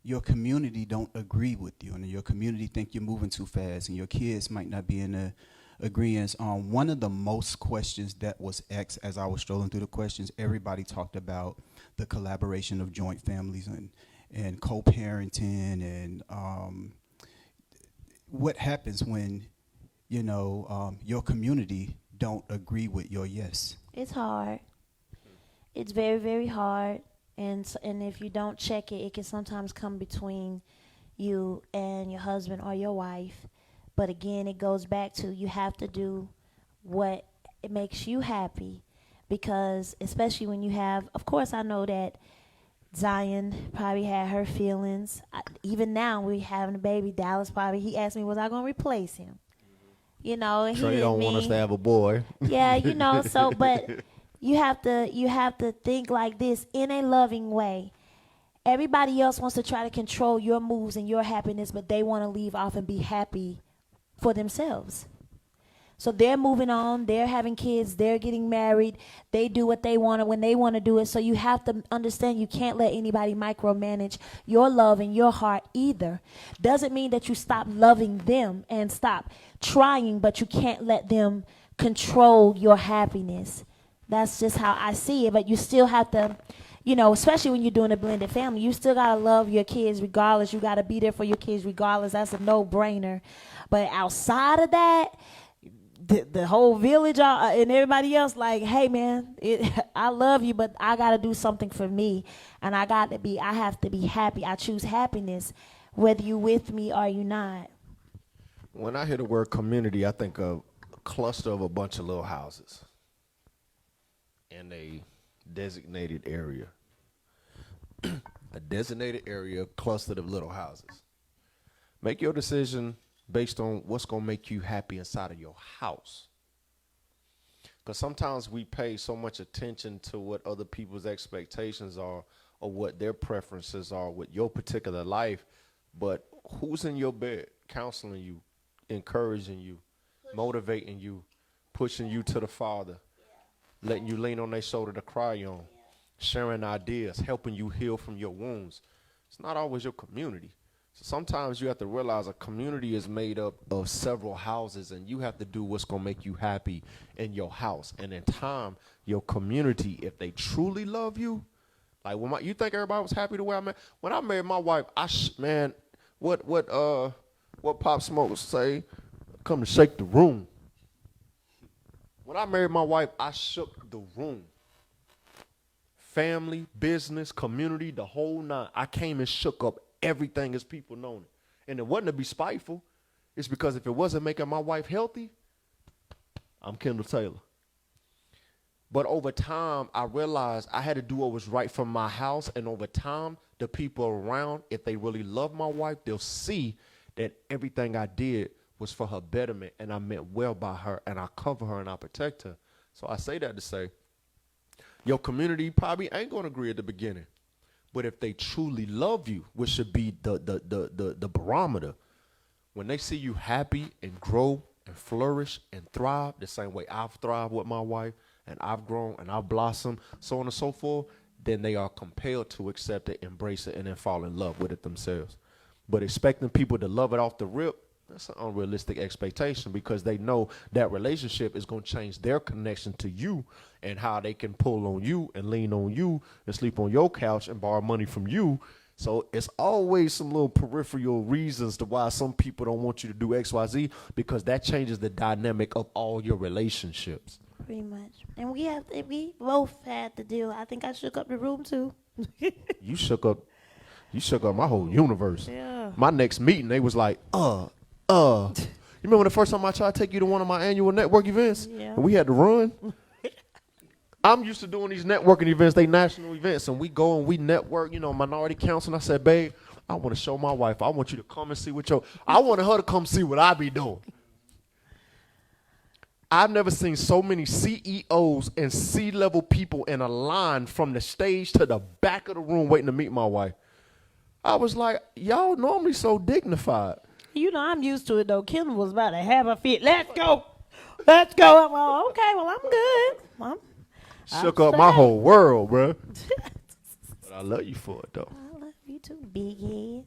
your community don't agree with you, and your community think you're moving too fast, and your kids might not be in the agreement? One of the most questions that was asked as I was strolling through the questions, everybody talked about the collaboration of joint families and co-parenting, and what happens when your community don't agree with your yes? It's hard. It's very, very hard. And if you don't check it, it can sometimes come between you and your husband or your wife. But again, it goes back to you have to do what it makes you happy. Because especially when you have, of course, I know that Zion probably had her feelings. Even now, we having a baby. Dallas he asked me, was I going to replace him? And he Trey don't want us to have a boy. Yeah, so, but you have to think like this in a loving way. Everybody else wants to try to control your moves and your happiness, but they want to leave off and be happy for themselves. So they're moving on, they're having kids, they're getting married, they do what they want when they want to do it. So you have to understand you can't let anybody micromanage your love and your heart either. Doesn't mean that you stop loving them and stop trying, but you can't let them control your happiness. That's just how I see it. But you still have to, especially when you're doing a blended family, you still got to love your kids regardless. You got to be there for your kids regardless. That's a no-brainer. But outside of that, the whole village and everybody else, like, hey man, I love you, but I gotta do something for me, and I have to be happy. I choose happiness, whether you with me or you not. When I hear the word community, I think of a cluster of a bunch of little houses in a designated area. A designated area clustered of little houses. Make your decision based on what's going to make you happy inside of your house. Because sometimes we pay so much attention to what other people's expectations are or what their preferences are with your particular life, but who's in your bed counseling you, encouraging you, motivating you, pushing you to the Father, letting you lean on their shoulder to cry on, sharing ideas, helping you heal from your wounds? It's not always your community. So sometimes you have to realize a community is made up of several houses, and you have to do what's going to make you happy in your house. And in time, your community, if they truly love you, like you think everybody was happy the way I met? When I married my wife, what Pop Smoke would say, come to shake the room. When I married my wife, I shook the room. Family, business, community, the whole nine. I came and shook up everything as people known it. And it wasn't to be spiteful. It's because if it wasn't making my wife healthy, I'm Kendall Taylor. But over time, I realized I had to do what was right for my house. And over time, the people around, if they really love my wife, they'll see that everything I did was for her betterment, and I meant well by her, and I cover her and I protect her. So I say that to say, your community probably ain't going to agree at the beginning. But if they truly love you, which should be the barometer, when they see you happy and grow and flourish and thrive the same way I've thrived with my wife and I've grown and I've blossomed, so on and so forth, then they are compelled to accept it, embrace it, and then fall in love with it themselves. But expecting people to love it off the rip, that's an unrealistic expectation, because they know that relationship is going to change their connection to you and how they can pull on you and lean on you and sleep on your couch and borrow money from you. So it's always some little peripheral reasons to why some people don't want you to do X, Y, Z, because that changes the dynamic of all your relationships. Pretty much. And we both had to deal. I think I shook up the room too. You shook up my whole universe. Yeah. My next meeting, they was like, you remember the first time I tried to take you to one of my annual network events? Yeah. And we had to run? I'm used to doing these networking events, they national events, and we go and we network, minority council. And I said, babe, I want to show my wife. I want you to come and see I wanted her to come see what I be doing. I've never seen so many CEOs and C-level people in a line from the stage to the back of the room waiting to meet my wife. I was like, y'all normally so dignified. I'm used to it though. Kim was about to have a fit. Let's go. I'm all, okay, well, I'm good. Shook up my whole world, bro. But I love you for it, though. I love you too, big head.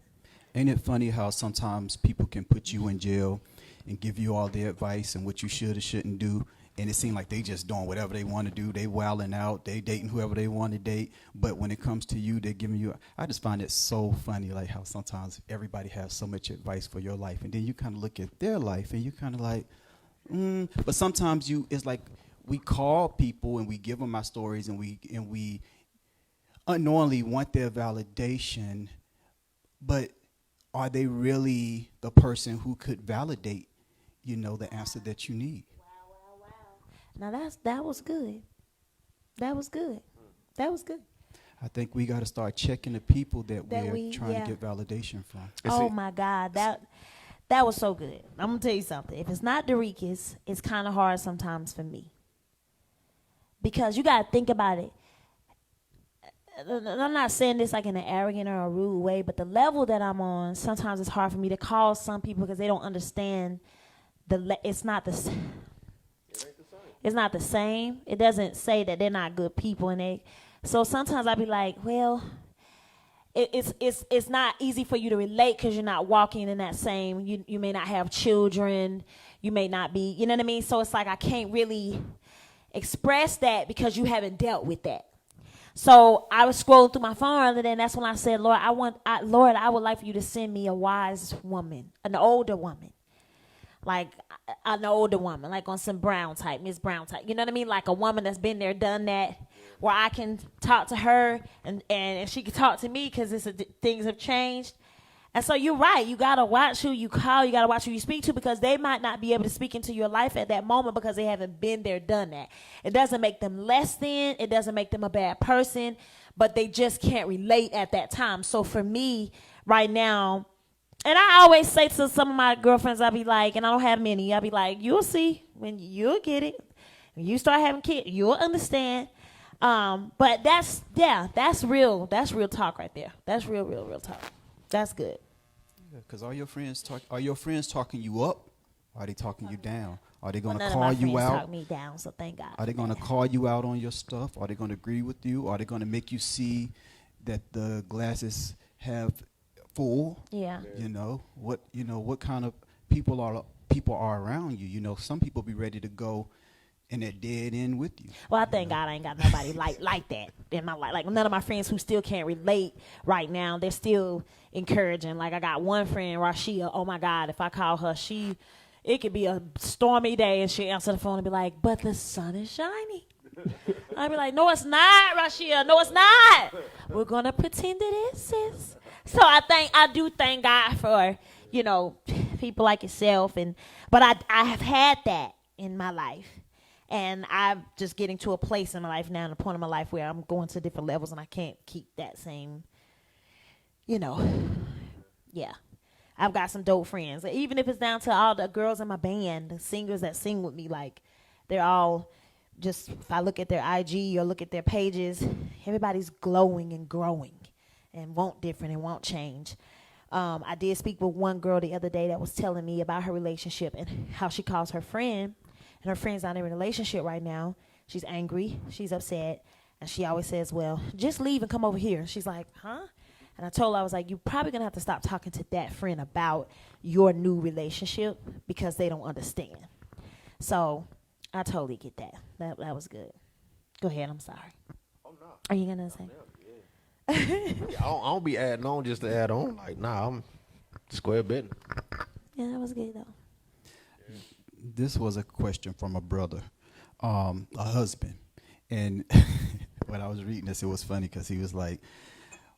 Ain't it funny how sometimes people can put you in jail and give you all their advice and what you should or shouldn't do, and it seems like they just doing whatever they want to do. They wilding out. They dating whoever they want to date. But when it comes to you, they're giving you. I just find it so funny, like how sometimes everybody has so much advice for your life, and then you kind of look at their life and you kind of like, But sometimes it's like we call people and we give them our stories and we unknowingly want their validation, but are they really the person who could validate, the answer that you need? Now that was good. That was good. I think we got to start checking the people that we're trying to get validation from. Oh my God, that was so good. I'm gonna tell you something. If it's not Dorica's, it's kind of hard sometimes for me, because you gotta think about it. I'm not saying this like in an arrogant or a rude way, but the level that I'm on, sometimes it's hard for me to call some people because they don't understand it's not the it's not the same. It doesn't say that they're not good people, and they. So sometimes I be like, well, it's not easy for you to relate because you're not walking in that same. You may not have children. You may not be. You know what I mean? So it's like I can't really express that because you haven't dealt with that. So I was scrolling through my phone other than that's when I said, Lord, Lord, I would like for you to send me a wise woman, an older woman. Like an older woman, like on some Miss Brown type. You know what I mean? Like a woman that's been there, done that, where I can talk to her and she can talk to me because things have changed. And so you're right. You got to watch who you call. You got to watch who you speak to because they might not be able to speak into your life at that moment because they haven't been there, done that. It doesn't make them less than. It doesn't make them a bad person, but they just can't relate at that time. So for me right now, and I always say to some of my girlfriends, I'll be like, and I don't have many, I'll be like, you'll see when you'll get it. When you start having kids, you'll understand. But that's real. That's real talk right there. That's real talk. That's good. Because are your friends talking you up? Or are they talking you down? Are they going to None call of my you friends out? talk me down, so thank God. Are they going to call you out on your stuff? Are they going to agree with you? Are they going to make you see that the glasses have full? Yeah. What kind of people are around you? You know, some people be ready to go in that dead end with you. Well, I thank God I ain't got nobody like that in my life. Like none of my friends who still can't relate right now, they're still encouraging. Like I got one friend, Rashia. Oh my God, if I call her, it could be a stormy day and she answer the phone and be like, "But the sun is shining." I'd be like, "No, it's not, Rashia. No, it's not. We're gonna pretend it is, sis." So I do thank God for people like yourself, but I have had that in my life. And I'm just getting to a place in my life now, and a point in my life where I'm going to different levels, and I can't keep that same, yeah. I've got some dope friends. Even if it's down to all the girls in my band, the singers that sing with me, like, they're all just, if I look at their IG or look at their pages, everybody's glowing and growing and want different and want change. I did speak with one girl the other day that was telling me about her relationship and how she calls her friend. And her friend's not in a relationship right now. She's angry. She's upset. And she always says, well, just leave and come over here. She's like, huh? And I told her, I was like, you're probably going to have to stop talking to that friend about your new relationship because they don't understand. So I totally get that. That was good. Go ahead. I'm sorry. Oh, no. Are you going to say? I don't be adding on just to add on. Like, nah, I'm square betting. Yeah, that was good, though. This was a question from a brother, a husband. And when I was reading this, it was funny because he was like,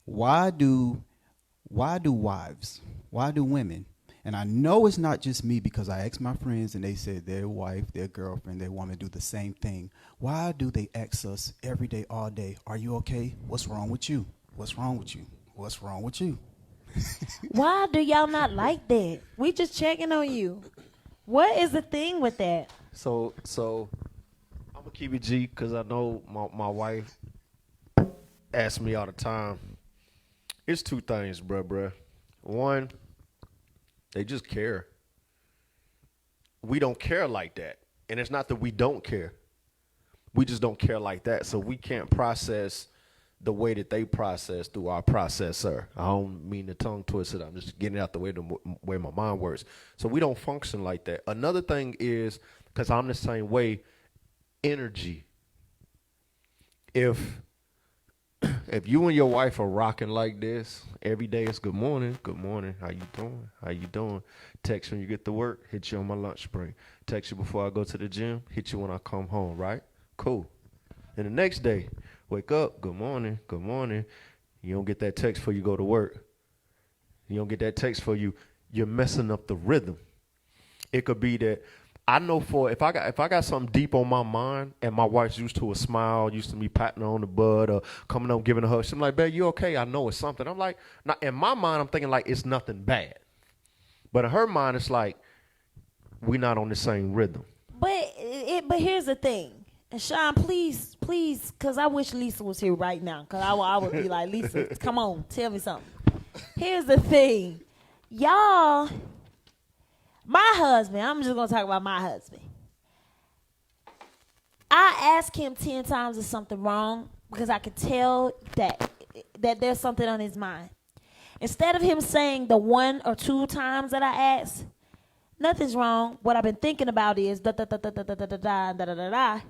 why do women, and I know it's not just me because I asked my friends and they said their wife, their girlfriend, their woman do the same thing. Why do they ask us every day, all day, are you okay? What's wrong with you? What's wrong with you? What's wrong with you? Why do y'all not like that? We just checking on you. What is the thing with that? So I'm gonna keep it G because I know my wife asks me all the time. It's two things, bruh. One, they just care. We don't care like that, and it's not that we don't care. We just don't care like that, so we can't process the way that they process through our processor. I don't mean to tongue twist it. I'm just getting out the way my mind works. So we don't function like that. Another thing is, because I'm the same way, energy. If you and your wife are rocking like this, every day it's good morning, how you doing? Text when you get to work, hit you on my lunch break. Text you before I go to the gym, hit you when I come home, right? Cool. And the next day, wake up, good morning. You don't get that text before you go to work. You don't get that text for you're messing up the rhythm. It could be that I know if I got something deep on my mind and my wife's used to a smile, used to me patting her on the butt or coming up giving her a hug, she's like, babe, you okay? I know it's something. I'm like, now in my mind, I'm thinking like it's nothing bad. But in her mind, it's like we're not on the same rhythm. But here's the thing. And Sean, please, because I wish Lisa was here right now. Because I would be like, Lisa, come on, tell me something. Here's the thing. Y'all, My husband, I'm just going to talk about my husband. I ask him 10 times if something wrong because I can tell that there's something on his mind. Instead of him saying the 1 or 2 times that I ask, nothing's wrong. What I've been thinking about is da da da da da da da da da da da da.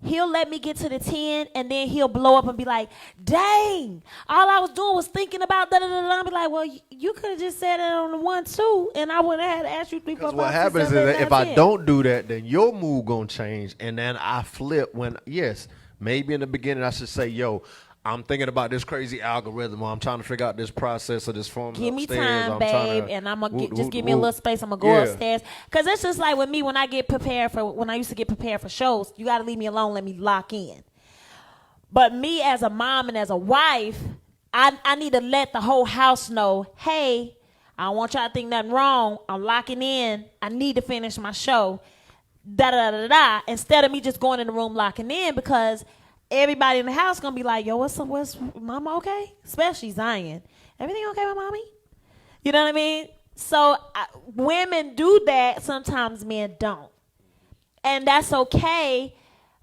He'll let me get to the 10, and then he'll blow up and be like, dang, all I was doing was thinking about da-da-da-da. I'll be like, well, you could have just said it on the 1, 2, and I wouldn't have had to ask you 3, 4, 5, 6, 7, 8, 9, 10. Because what happens is that if I don't do that, then your mood going to change, and then I flip when, yes, maybe in the beginning I should say, yo, I'm thinking about this crazy algorithm, or I'm trying to figure out this process of this formula. Give me upstairs. time, I'm babe, to, and I'm gonna just give me a little space. I'm gonna go upstairs, cause it's just like with me when I used to get prepared for shows. You gotta leave me alone, let me lock in. But me as a mom and as a wife, I need to let the whole house know, hey, I don't want y'all to think nothing wrong. I'm locking in. I need to finish my show. Da da da da. Instead of me just going in the room locking in, because everybody in the house gonna be like, yo, what's mama okay? Especially Zion. Everything okay with mommy? You know what I mean? So women do that. Sometimes men don't. And that's okay,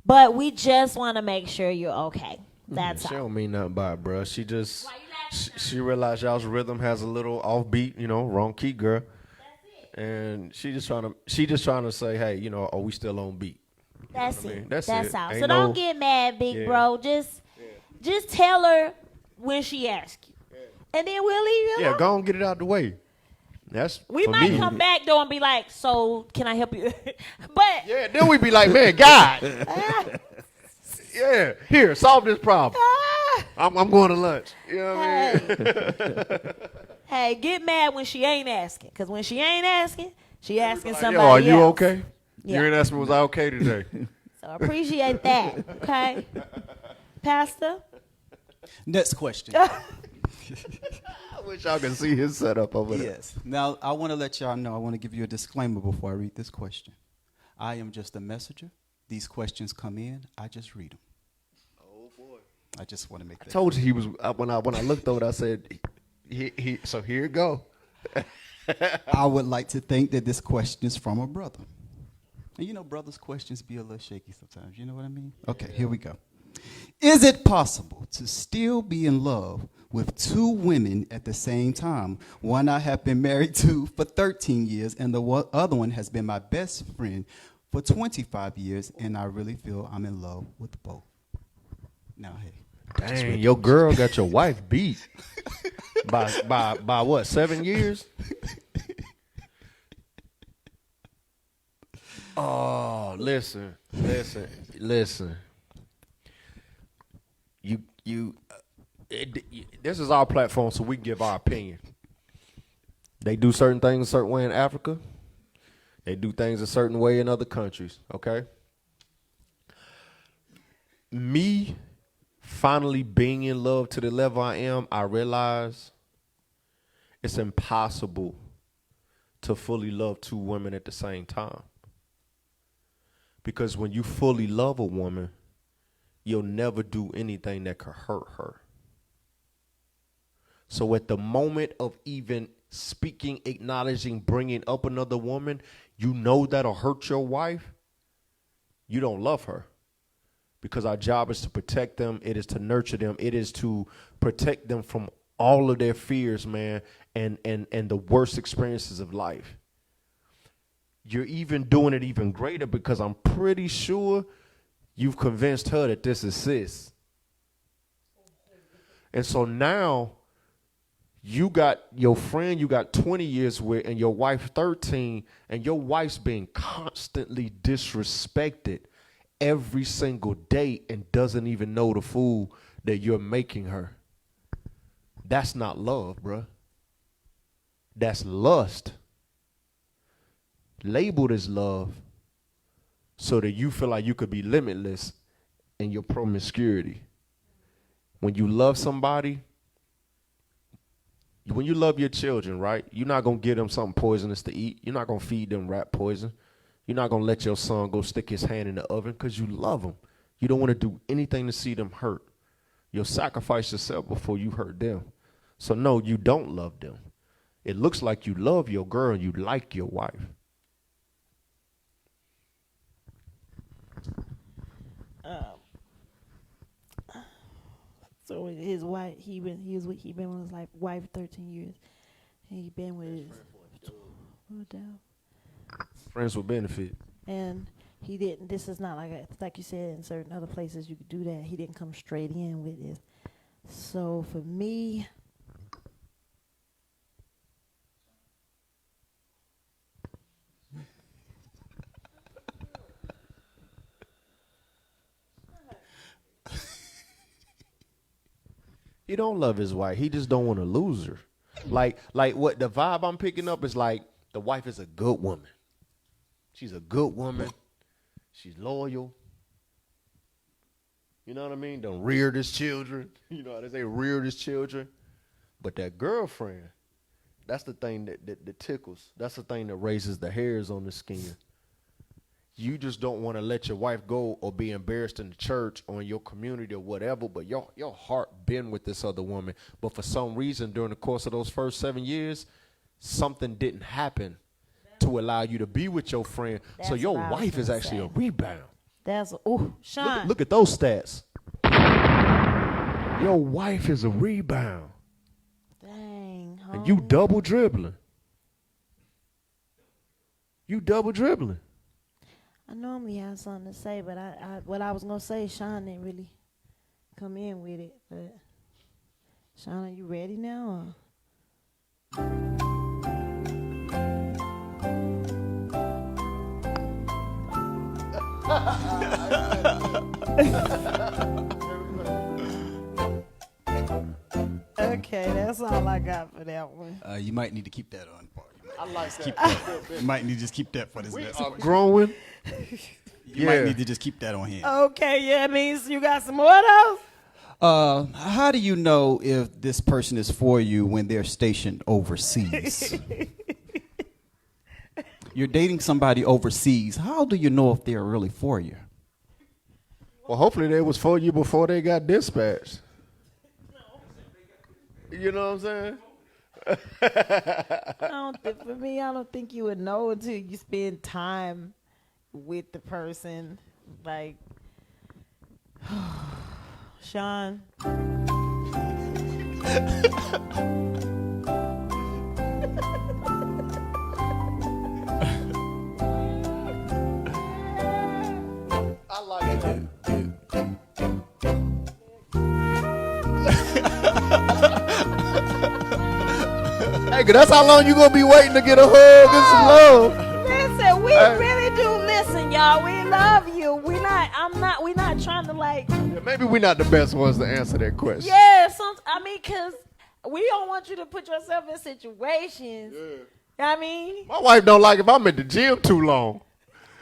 but we just want to make sure you're okay. That's She all. don't mean nothing by it, bro. She just, she realized y'all's rhythm has a little offbeat, wrong key, girl. That's it. And she just trying to say, hey, are we still on beat? That's I mean? it. That's That's it. all. Ain't So don't get mad, big bro. Just tell her when she asks you. And then we'll leave you alone. Yeah, go and get it out the way. That's We for might me. come back though and be like, so can I help you? But Yeah, then we be like, man, God. Yeah, here, solve this problem. I'm going to lunch. You know what I mean? Hey, get mad when she ain't asking. Because when she ain't asking, she asking Yo, somebody are you else. okay? Yeah. You ain't asking me, was I okay today? So appreciate that, okay? Pastor? Next question. I wish y'all could see his setup over there. Yes. Now, I want to let y'all know, I want to give you a disclaimer before I read this question. I am just a messenger. These questions come in, I just read them. Oh, boy. I just want to make that I told you he was, when I looked over it, I said, so here it go. I would like to think that this question is from a brother. And brothers' questions be a little shaky sometimes. You know what I mean? Okay, here we go. Is it possible to still be in love with 2 women at the same time? One I have been married to for 13 years, and the other one has been my best friend for 25 years, and I really feel I'm in love with both. Now, hey. Dang, your girl got your wife beat by what, 7 years? Oh, listen. This is our platform, so we can give our opinion. They do certain things a certain way in Africa. They do things a certain way in other countries, okay? Me finally being in love to the level I am, I realize it's impossible to fully love 2 women at the same time. Because when you fully love a woman, you'll never do anything that could hurt her. So at the moment of even speaking, acknowledging, bringing up another woman, you know that'll hurt your wife, you don't love her. Because our job is to protect them. It is to nurture them. It is to protect them from all of their fears, man, and the worst experiences of life. You're even doing it even greater because I'm pretty sure you've convinced her that this is sis. And so now you got your friend you got 20 years with and your wife 13, and your wife's being constantly disrespected every single day and doesn't even know the fool that you're making her. That's not love, bruh. That's lust. Labeled as love so that you feel like you could be limitless in your promiscuity. When you love somebody, when you love your children, right, you're not going to give them something poisonous to eat. You're not going to feed them rat poison. You're not going to let your son go stick his hand in the oven because you love them. You don't want to do anything to see them hurt. You'll sacrifice yourself before you hurt them. So no, you don't love them. it looks like you love your girl and you like your wife. So his wife, he been with his like wife 13 years. He been with his Friends with benefit. and he didn't. This is not like you said in certain other places you could do that. He didn't come straight in with it. So for me, He don't love his wife. He just don't want to lose her. Like what the vibe I'm picking up is like the wife is a good woman. She's a good woman. She's loyal. You know what I mean? Done reared his children. You know how they say reared his children. But that girlfriend, that's the thing that tickles. That's the thing that raises the hairs on the skin. You just don't want to let your wife go or be embarrassed in the church or in your community or whatever, but your heart been with this other woman. But for some reason, during the course of those first 7 years, something didn't happen to allow you to be with your friend. So your wife is actually a rebound. Sean. Look at those stats. Your wife is a rebound. Dang. And you double dribbling. You double dribbling. I normally have something to say, but what I was gonna say, Sean didn't really come in with it. But Sean, are you ready now? Okay, that's all I got for that one. You might need to keep that on. I like that. You might need to just keep that for this We next are one. Growing. You might need to just keep that on hand. Okay, yeah, it means you got some more of those? How do you know if this person is for you when they're stationed overseas? You're dating somebody overseas. How do you know if they're really for you? Well, hopefully they was for you before they got dispatched. You know what I'm saying? For me, I don't think you would know until you spend time with the person. Like, Sean. I like that. Hey, 'cause that's how long you gonna be waiting to get a hug and some love. Listen, we really do listen, y'all. We love you. We're not trying to like. Yeah, maybe we're not the best ones to answer that question. Yeah, cause we don't want you to put yourself in situations. Yeah. You know what I mean? My wife don't like if I'm at the gym too long.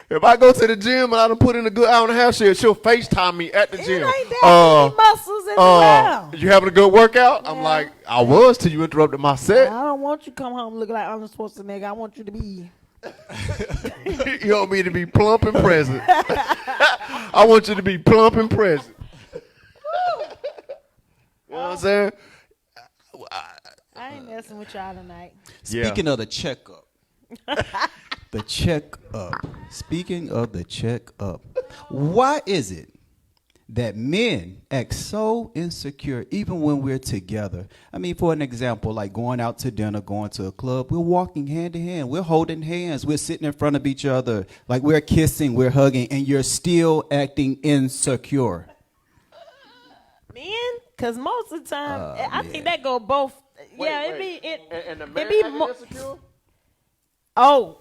If I go to the gym and I done put in a good hour and a half, she'll FaceTime me at the gym. It ain't that many muscles in the round. You having a good workout? I'm like, I was till you interrupted my set. I don't want you to come home looking like Arnold Schwarzenegger. I want you to be. You want me to be plump and present. I want you to be plump and present. You know what I'm saying? I ain't messing with y'all tonight. Speaking of the checkup. The checkup. Speaking of the checkup. Why is it that men act so insecure even when we're together? I mean, for an example, like going out to dinner, going to a club, we're walking hand in hand. We're holding hands. We're sitting in front of each other. Like we're kissing, we're hugging, and you're still acting insecure. Men? Because most of the time, I think that go both. And the man be acting insecure? Oh,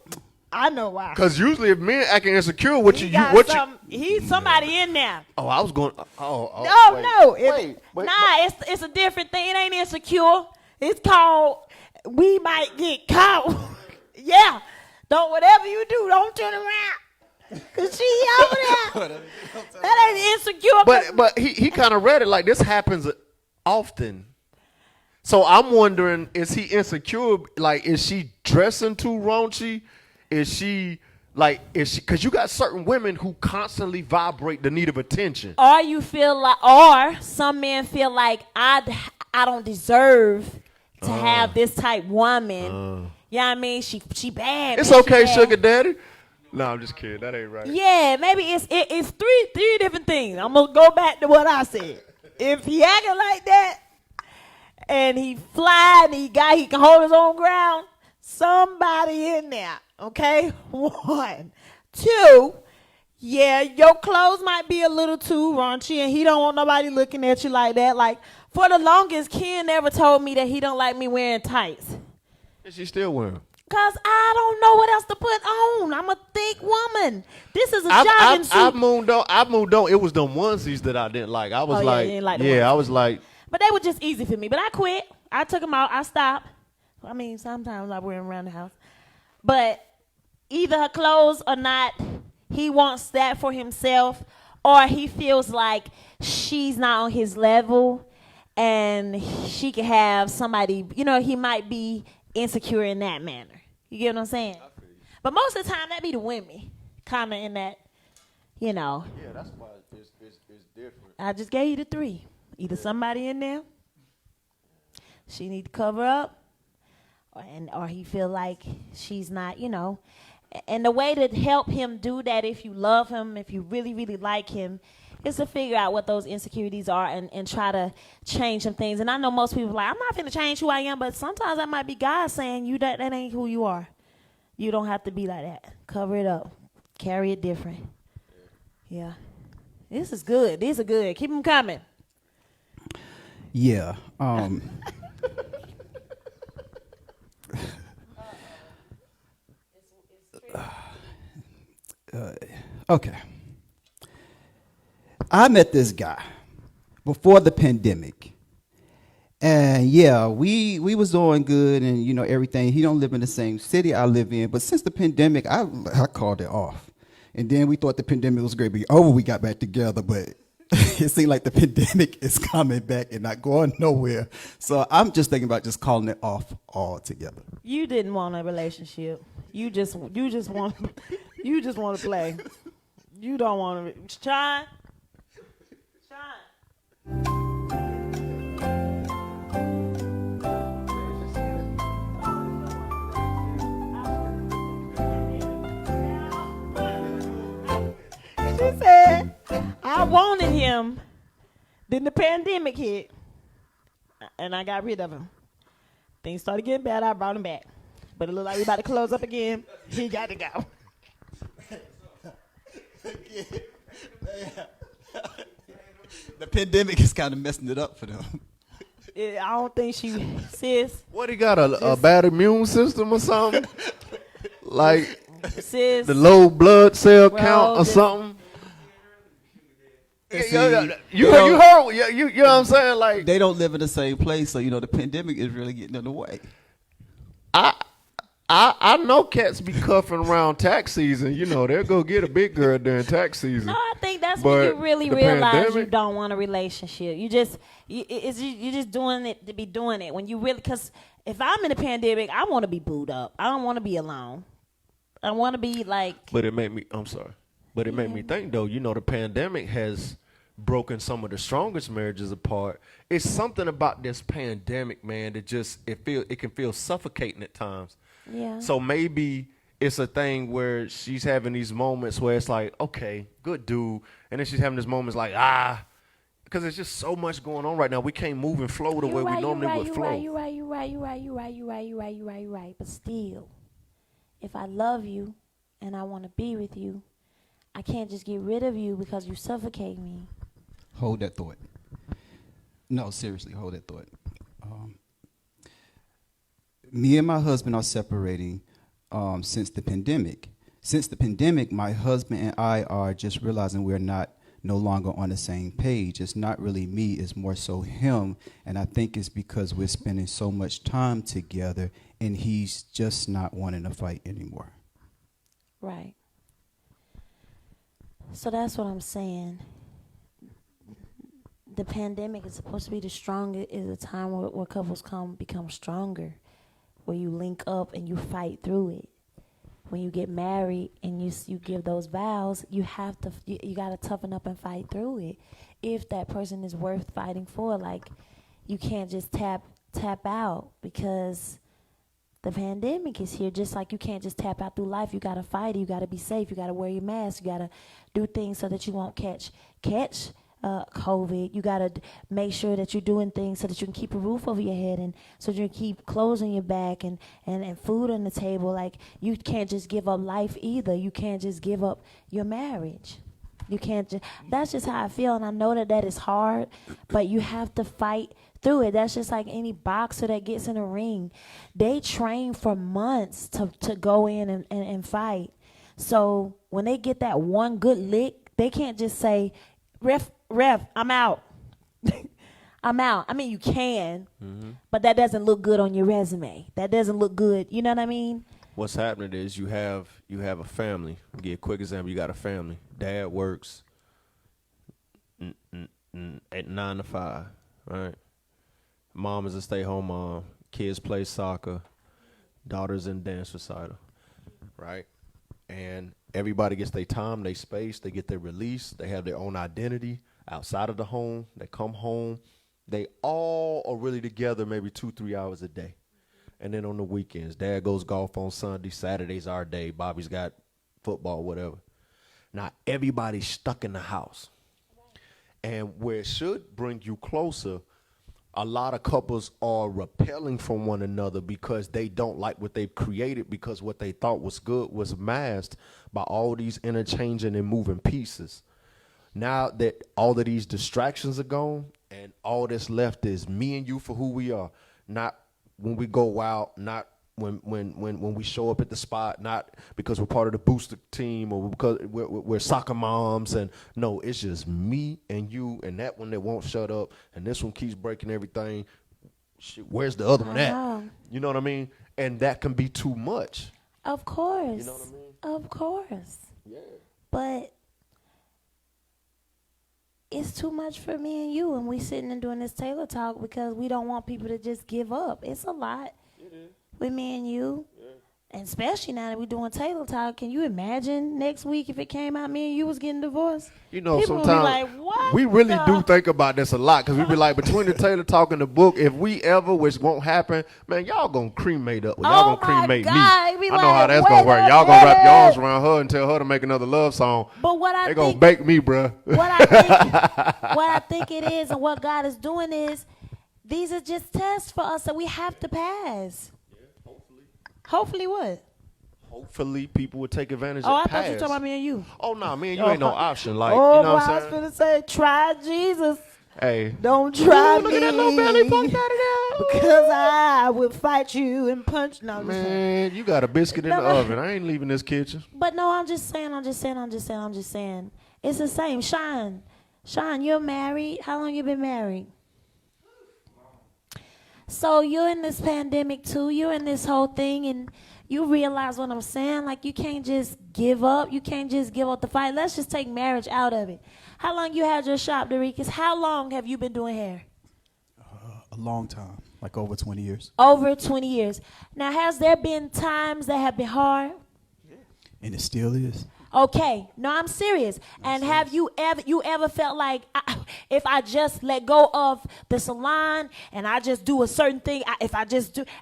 I know why. Because usually if men acting insecure, what you he's somebody in there. Oh, I was going. It's a different thing. It ain't insecure. It's called we might get caught. Yeah. Don't whatever you do, don't turn around. Cause she over there. That ain't insecure. But he kind of read it like this happens often. So I'm wondering, is he insecure? Like, is she dressing too raunchy? Is she, because you got certain women who constantly vibrate the need of attention. Or some men feel like I don't deserve to have this type woman. You know what I mean? She bad. It's man, okay, she bad. sugar daddy. No, I'm just kidding. That ain't right. Yeah, maybe it's three different things. I'm gonna go back to what I said. If he acting like that, and he fly, and he can hold his own ground, somebody in there, okay? 1, 2. Yeah, your clothes might be a little too raunchy, and he don't want nobody looking at you like that. Like, for the longest, Ken never told me that he don't like me wearing tights. And she still wearing. Because I don't know what else to put on. I'm a thick woman. This is a jogging suit. I moved on. It was them onesies that I didn't like. I was you didn't like the I onesies. was like. But they were just easy for me. But I quit. I took them out. I stopped. I mean, sometimes I wear them around the house. But either her clothes or not, he wants that for himself, or he feels like she's not on his level and she can have somebody, he might be insecure in that manner. You get what I'm saying? But most of the time, that be the women kind of in that, Yeah, that's why it's different. I just gave you the 3. Either somebody in there, she need to cover up, or he feel like she's not, And the way to help him do that, if you love him, if you really, really like him, is to figure out what those insecurities are and try to change some things. And I know most people are like, I'm not finna change who I am, but sometimes that might be God saying that ain't who you are. You don't have to be like that. Cover it up. Carry it different. Yeah. This is good. These are good. Keep them coming. Yeah. Okay. I met this guy before the pandemic. And yeah, we was doing good and everything. He don't live in the same city I live in, but since the pandemic, I called it off. And then we thought the pandemic was going to be over. We got back together, but it seemed like the pandemic is coming back and not going nowhere. So I'm just thinking about just calling it off altogether. You didn't want a relationship. You just want to play. You don't want to. Shine. She said, I wanted him. Then the pandemic hit, and I got rid of him. Things started getting bad. I brought him back. But it looked like we about to close up again. He got to go. The pandemic is kind of messing it up for them. I don't think she, sis. What, he got a bad immune system or something? Like Sis. the low blood cell Bro, count or just- something? See, You heard? You know what I'm saying? Like they don't live in the same place, so the pandemic is really getting in the way. I know cats be cuffing around tax season. They'll go get a big girl during tax season. No, I think that's when you But really the realize you pandemic- don't want a relationship. You just doing it to be doing it. When you really, because if I'm in a pandemic, I want to be booed up. I don't want to be alone. I want to be like. But it made me. I'm sorry. But it made me think though. The pandemic has broken some of the strongest marriages apart. It's something about this pandemic, man, that just it can feel suffocating at times. Yeah. So maybe it's a thing where she's having these moments where it's like, okay, good dude, and then she's having these moments like, because there's just so much going on right now. We can't move and flow the way we normally would flow. You're right. But still, if I love you and I want to be with you, I can't just get rid of you because you suffocate me. Hold that thought. No, seriously, hold that thought. Me and my husband are separating since the pandemic. Since the pandemic, my husband and I are just realizing we're no longer on the same page. It's not really me, it's more so him. And I think it's because we're spending so much time together and he's just not wanting to fight anymore. Right. So that's what I'm saying. The pandemic is supposed to be the strongest, is a time where couples become stronger, where you link up and you fight through it. When you get married and you give those vows, you got to toughen up and fight through it. If that person is worth fighting for, like you can't just tap tap out because the pandemic is here. Just like you can't just tap out through life. You got to fight it. You got to be safe. You got to wear your mask. You got to do things so that you won't catch COVID. You got to make sure that you're doing things so that you can keep a roof over your head and so you can keep clothes on your back and food on the table. Like, you can't just give up life either. You can't just give up your marriage. You can't just, that's just how I feel. And I know that is hard, but you have to fight through it. That's just like any boxer that gets in a ring. They train for months to go in and fight. So when they get that one good lick, they can't just say, ref, I'm out. I'm out. I mean, you can, but that doesn't look good on your resume. That doesn't look good. You know what I mean? What's happening is you have a family. I'll give you a quick example. You got a family. Dad works at 9 to 5, right? Mom is a stay-home mom. Kids play soccer. Daughter's in dance recital, right? And everybody gets their time, their space. They get their release. They have their own identity outside of the home. They come home. They all are really together maybe 2-3 hours a day. And then on the weekends, Dad goes golf on Sunday. Saturday's our day. Bobby's got football, whatever. Now, everybody's stuck in the house. And where it should bring you closer, a lot of couples are repelling from one another because they don't like what they've created, because what they thought was good was masked by all these interchanging and moving pieces. Now that all of these distractions are gone and all that's left is me and you for who we are, not when we go out, not when we show up at the spot, not because we're part of the booster team or because we're soccer moms. And no, it's just me and you and that one that won't shut up and this one keeps breaking everything. Shit, where's the other one at? You know what I mean? And that can be too much. Of course. You know what I mean? Of course. Yeah. But it's too much for me and you, and we sitting and doing this Taylor talk because we don't want people to just give up. It's a lot. It is. With me and you, and especially now that we're doing Taylor Talk. Can you imagine next week if it came out me and you was getting divorced? You know, People sometimes would be like, what we really the- do think about this a lot because we be like, between the Taylor Talk and the book, if we ever, which won't happen, man, y'all gonna cremate up. Y'all Oh gonna my cremate God, me. we I know how like, that's gonna wait work. a Y'all gonna wrap your minute. arms around her and tell her to make another love song. But what I They gonna think, bake me, bruh. what I think it is, and what God is doing is, these are just tests for us that we have to pass. Hopefully what? Hopefully people would take advantage Oh, I of thought you were past. talking about me and you. Oh, no, me and you ain't no option. Like, Oh, you know boy, what I I'm was saying? finna say, try Jesus. Hey. Don't try Ooh, look me. at that little belly fuck out of there. Because I would fight you and punch. No, I'm just saying. Man, you got a biscuit in the oven. I ain't leaving this kitchen. But no, I'm just saying. It's the same. Sean, you're married. How long you been married? So you're in this pandemic too. You're in this whole thing, and you realize what I'm saying. Like, you can't just give up. You can't just give up the fight. Let's just take marriage out of it. How long you had your shop, Darikus? How long have you been doing hair? A long time, like over 20 years. Over 20 years. Now, has there been times that have been hard? And it still is. Okay, no, I'm serious. And have you ever felt like, if I just let go of the salon and I just do a certain thing, I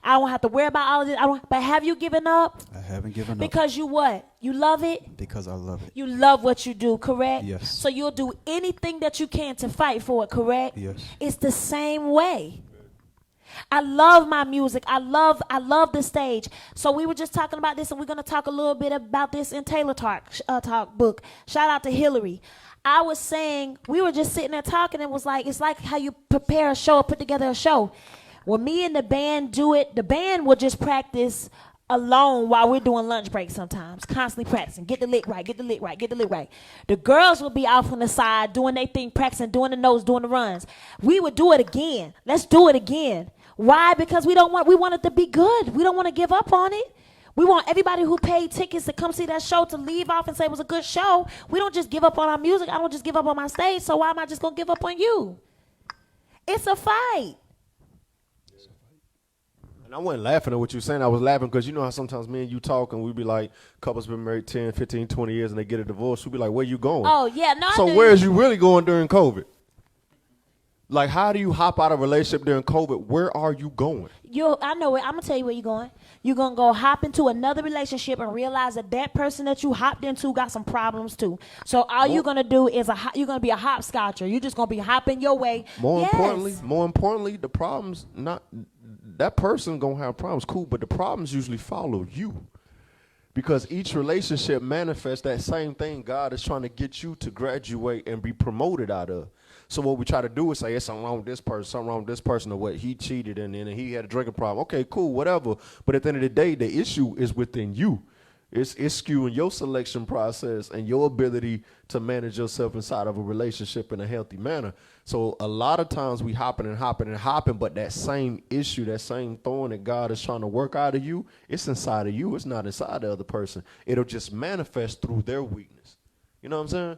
don't have to worry about all of this. But have you given up? I haven't given up. Because you what? You love it? Because I love it. You love what you do, correct? Yes. So you'll do anything that you can to fight for it, correct? Yes. It's the same way. I love my music. I love the stage. So we were just talking about this, and we're going to talk a little bit about this in Taylor Talk book. Shout out to Hillary. I was saying, we were just sitting there talking, and it's like how you prepare a show or put together a show. When me and the band do it, the band will just practice alone while we're doing lunch breaks sometimes, constantly practicing. Get the lick right, get the lick right, get the lick right. The girls will be off on the side doing their thing, practicing, doing the notes, doing the runs. We would do it again. Let's do it again. Why? Because we want it to be good. We don't want to give up on it. We want everybody who paid tickets to come see that show to leave off and say it was a good show. We don't just give up on our music. I don't just give up on my stage, so why am I just going to give up on you? It's a fight. And I wasn't laughing at what you were saying. I was laughing because you know how sometimes me and you talk and we be like, couples been married 10, 15, 20 years and they get a divorce. We be like, where you going? Oh, yeah. No, So where's you really going during COVID? Like, how do you hop out of a relationship during COVID? Where are you going? I know it. I'm gonna tell you where you're going. You're gonna go hop into another relationship and realize that person that you hopped into got some problems too. So all you're gonna do is you're gonna be a hopscotcher. You're just gonna be hopping your way. More Yes. importantly, the problems not that person gonna have problems. Cool, but the problems usually follow you. Because each relationship manifests that same thing God is trying to get you to graduate and be promoted out of. So what we try to do is say, it's something wrong with this person, or what, he cheated and then he had a drinking problem. Okay, cool, whatever. But at the end of the day, the issue is within you. It's skewing your selection process and your ability to manage yourself inside of a relationship in a healthy manner. So a lot of times we hopping, but that same issue, that same thorn that God is trying to work out of you, it's inside of you. It's not inside the other person. It'll just manifest through their weakness. You know what I'm saying?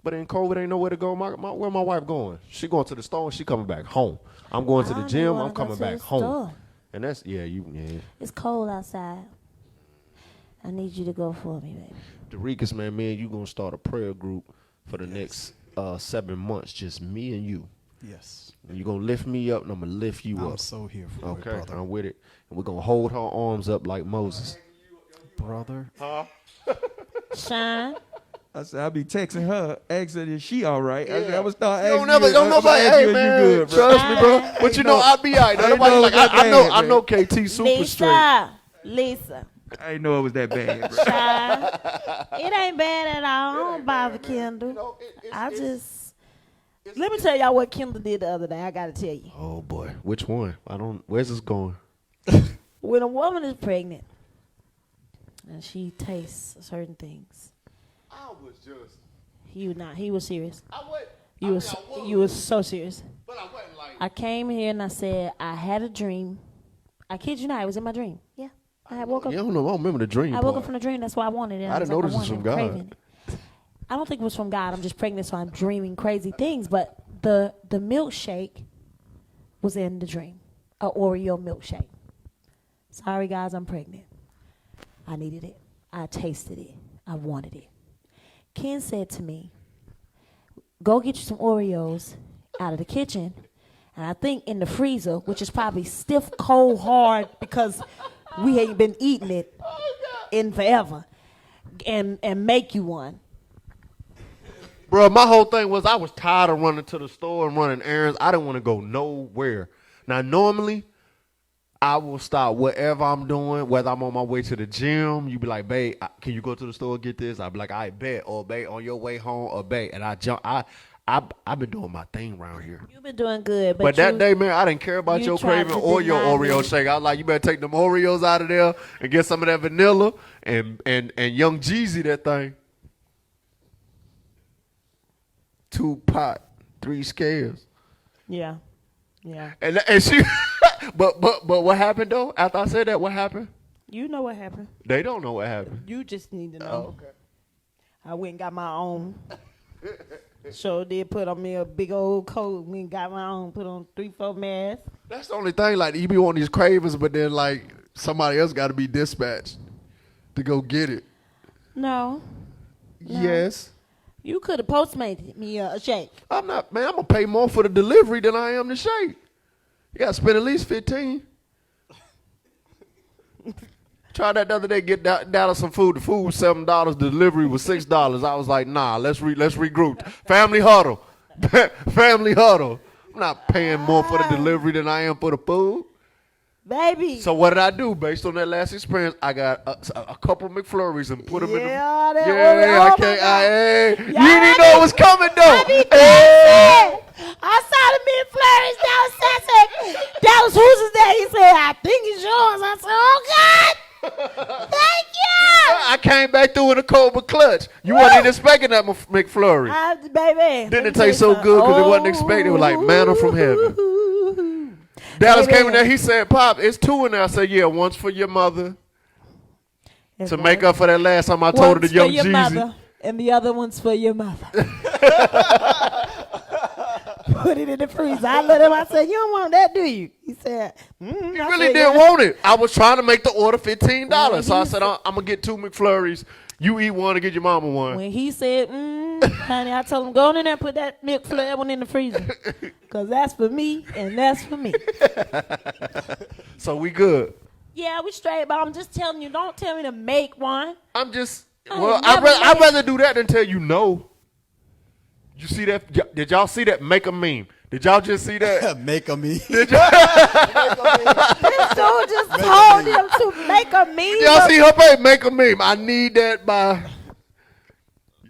But in COVID, ain't nowhere to go. Where my wife going? She going to the store and she coming back home. I'm going to the gym. I'm coming back home. And that's, yeah. It's cold outside. I need you to go for me, baby. Derikas, man, me and you going to start a prayer group for the next 7 months. Just me and you. Yes. And you're going to lift me up and I'm going to lift you up. I'm so here for okay, it, brother. I'm with it. And we're going to hold her arms up like Moses. Brother. Shine. I said, I'll be texting her, asking if she all right. I said, I would start Don't asking don't nobody, hey, man, good, bro. trust me, bro. But you know, I'll be all right. Nobody like, I know KT super straight. Lisa. I didn't know it was that bad, bro. Shine. It ain't bad at all. I don't bother Kendall. Let me tell y'all what Kendall did the other day. I got to tell you. Oh, boy. Which one? Where's this going? When a woman is pregnant and she tastes certain things, I was just. He was serious. I was. You was so serious. But I wasn't like. I came here and I said I had a dream. I kid you not, it was in my dream. Yeah, I woke up. I don't remember the dream. I woke up from the dream. That's why I wanted it. I didn't know this was from God. I don't think it was from God. I'm just pregnant, so I'm dreaming crazy things. But the milkshake was in the dream, a Oreo milkshake. Sorry, guys, I'm pregnant. I needed it. I tasted it. I wanted it. Ken said to me, go get you some Oreos out of the kitchen, and I think in the freezer, which is probably stiff, cold, hard, because we ain't been eating it in forever, and make you one. Bro, my whole thing was I was tired of running to the store and running errands. I didn't want to go nowhere. Now, normally, I will stop whatever I'm doing, whether I'm on my way to the gym. You be like, babe, can you go to the store and get this? I'll be like, I bet, or babe, on your way home, or babe. And I've been doing my thing around here. You've been doing good. But that day, man, I didn't care about your craving or your Oreo shake. I was like, you better take them Oreos out of there and get some of that vanilla and Young Jeezy that thing. 2 pot, 3 scales. Yeah. And she, but what happened though? After I said that, what happened? You know what happened. They don't know what happened. You just need to know. Oh, okay. I went and got my own. So did put on me a big old coat. Went and got my own. Put on 3-4 masks. That's the only thing. Like, you be on these cravings, but then like somebody else got to be dispatched to go get it. No. Yes. You could have Postmated me a shake. I'm not, man. I'm gonna pay more for the delivery than I am the shake. You gotta spend at least 15. Tried that the other day. Get down some food. The food was $7. Delivery was $6. I was like, nah. Let's regroup. Family huddle. Family huddle. I'm not paying more for the delivery than I am for the food. Baby. So what did I do? Based on that last experience, I got a couple of McFlurries and put them in the... Yeah, I can't... you didn't know it was coming, though. I saw the McFlurries downstairs. That was whose day? He said, I think it's yours. I said, oh, God. Thank you. I came back through in a Cobra clutch. You wasn't even expecting that McFlurry. Baby. Didn't it taste so good because it wasn't expected? It was like manna from heaven. Dallas came in there. He said, Pop, it's 2 in there. I said, yeah, one's for your mother to make up for that last time I told her the Young Jeezy. Mother, and the other one's for your mother. Put it in the freezer. I looked at him. I said, you don't want that, do you? He said, you really didn't want it. I was trying to make the order $15. So I said, I'm going to get 2 McFlurries. You eat one to get your mama one. When he said, honey, I told him, go in there and put that milk flavor one in the freezer. Because that's for me, and that's for me. So we good. Yeah, we straight, but I'm just telling you, don't tell me to make one. I'm just, I well, ain't never I'd made- rather do that than tell you no. You see that? Did y'all see that? Make a meme. Did y'all just see that? Make a me. Did y'all, This dude just told him to make a meme. y'all see her page? Make a meme. I need that by.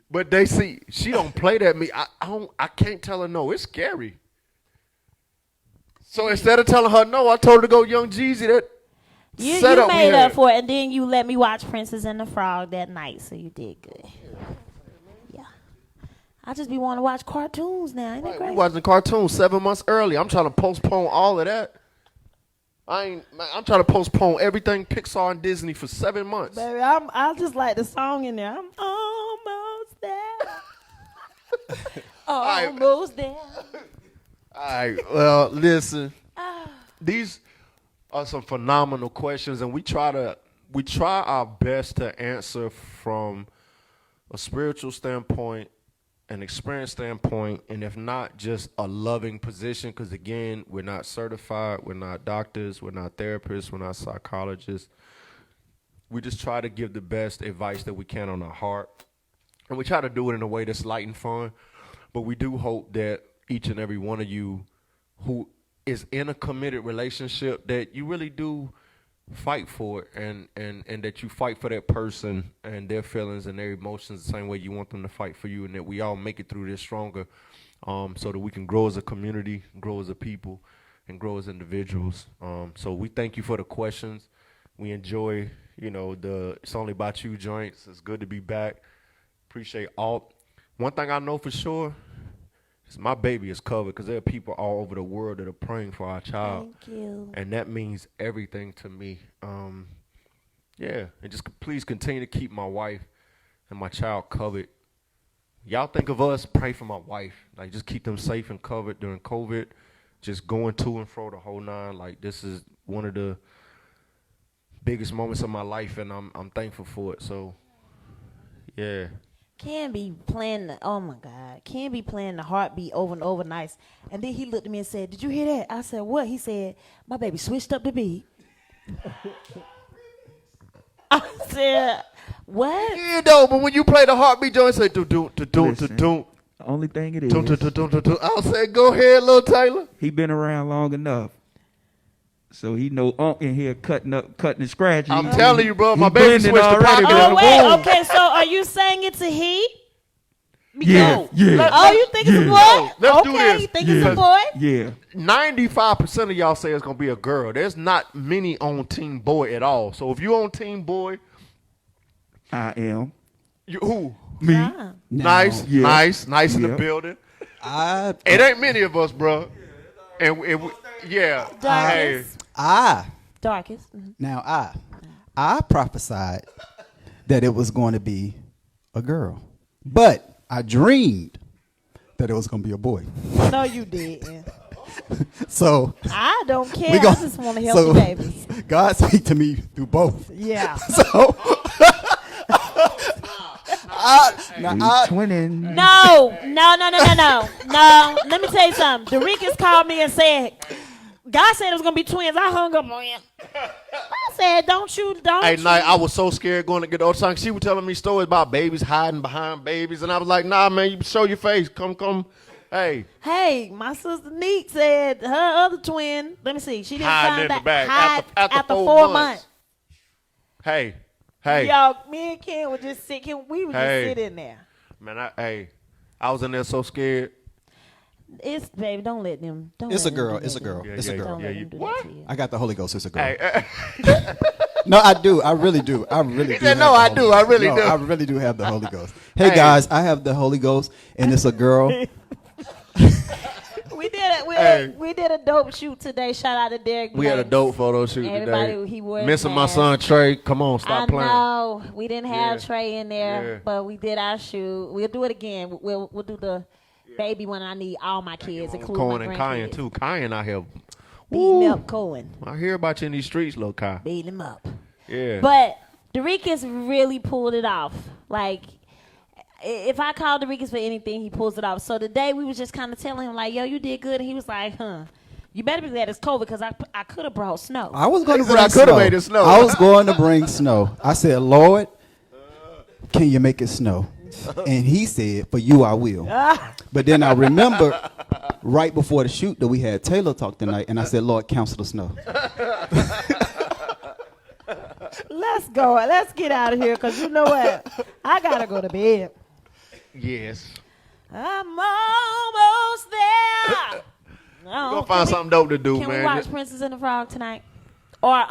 But they see she don't play that me. I can't tell her no. It's scary. So instead of telling her no, I told her to go Young Jeezy. That You setup we made had. up for it, and then you let me watch Princess and the Frog that night, so you did good. Yeah. I just be wanting to watch cartoons now. Ain't that We crazy? watching cartoons 7 months early. I'm trying to postpone all of that. I'm trying to postpone everything Pixar and Disney for 7 months. Baby, I just like the song in there. I'm almost there. Almost there. All right. Well, listen. Ah. These are some phenomenal questions, and we try our best to answer from a spiritual standpoint, an experience standpoint, and if not, just a loving position. Because again, we're not certified, we're not doctors, we're not therapists, we're not psychologists. We just try to give the best advice that we can on our heart, and we try to do it in a way that's light and fun. But we do hope that each and every one of you who is in a committed relationship, that you really do fight for it, and that you fight for that person and their feelings and their emotions the same way you want them to fight for you, and that we all make it through this stronger, so that we can grow as a community, grow as a people, and grow as individuals. So we thank you for the questions. We enjoy, the It's Only About You joints. It's good to be back. Appreciate all. One thing I know for sure is my baby is covered, because there are people all over the world that are praying for our child. Thank you. And that means everything to me. Yeah, and just please continue to keep my wife and my child covered. Y'all think of us, pray for my wife. Like, just keep them safe and covered during COVID. Just going to and fro the whole nine. Like, this is one of the biggest moments of my life, and I'm thankful for it. So, yeah. Can be playing the heartbeat over and over nice. And then he looked at me and said, did you hear that? I said, what? He said, my baby switched up the beat. I said, what? Yeah, though, but when you play the heartbeat joint, say do. Listen, the only thing it is, I'll say, go ahead, little Taylor. he been around long enough. So he know Unc in here cutting and scratching. I'm telling you, bro, my He baby blending switched the already, pocket. bro. Oh, wait. Boom. Okay, so are you saying it's a he? Yeah, yeah. Oh, you think it's a boy? No, let's do Okay, this. you think it's a Yeah. boy? Yeah. 95% of y'all say it's gonna be a girl. There's not many on Team Boy at all. So if you on Team Boy, I am. you who? Me. Ah. Now, Nice, Yeah. nice in the Yeah. building. I It ain't many of us, bro. And yeah, hey, Darkest. I Darkest. Mhm. now I prophesied that it was going to be a girl, but I dreamed that it was going to be a boy. No, you didn't. So I don't care. we I gon- just want to help so the babies. God speak to me through both. Yeah. So We I, twinning. No. No. Let me tell you something. Dorikas called me and said, God said it was going to be twins. I hung up on him. I said, don't hey, you. night. I was so scared going to get the ultrasound. She was telling me stories about babies hiding behind babies, and I was like, nah, man, you show your face. Come. Hey, Hey, my sister Neek said her other twin, let me see, she didn't hiding find in the back out after 4 4 months. Hey, Y'all, me and Ken were just sitting, we were Hey. just sitting there. man, I was in there so scared. It's, baby, don't let them. it's a girl. It's a girl. Yeah, It's a yeah, girl. Don't yeah, let you- them do what? that to you. I got the Holy Ghost. It's a girl. Hey, No, I do. I really do. I really He do. said, have "No, the I Holy do. Ghost. I really No, do." I really do have the Holy Ghost. Hey, Hey. guys, I have the Holy Ghost, and it's a girl. We did a dope shoot today. Shout out to Derek. we had a Blanks. dope photo shoot Everybody, today. he wore his Missing my mask. son Trey. Come on, I stop playing. know we didn't have Yeah. Trey in there, Yeah. but we did our shoot. We'll do it again. We'll do the baby one. I need all my kids, including Cohen my and Kyan grandkids. too. Kyan out here. Beating Woo. up Cohen, I hear about you in these streets, little Kai. beating him up. Yeah. But Dorikas really pulled it off. Like, if I call Derickis for anything, he pulls it off. So today we was just kind of telling him like, yo, you did good. And he was like, you better be glad it's COVID because I could have brought snow. I was going to He said, bring "I coulda snow. made it snow." I was going to bring snow. I said, Lord, can you make it snow? And he said, for you I will. But then I remember right before the shoot that we had Taylor talk tonight, and I said, Lord, cancel the snow. Let's go. Let's get out of here because you know what? I got to go to bed. Yes. I'm almost there. Go find something dope to do, Can man. we watch Princess and the Frog tonight? Or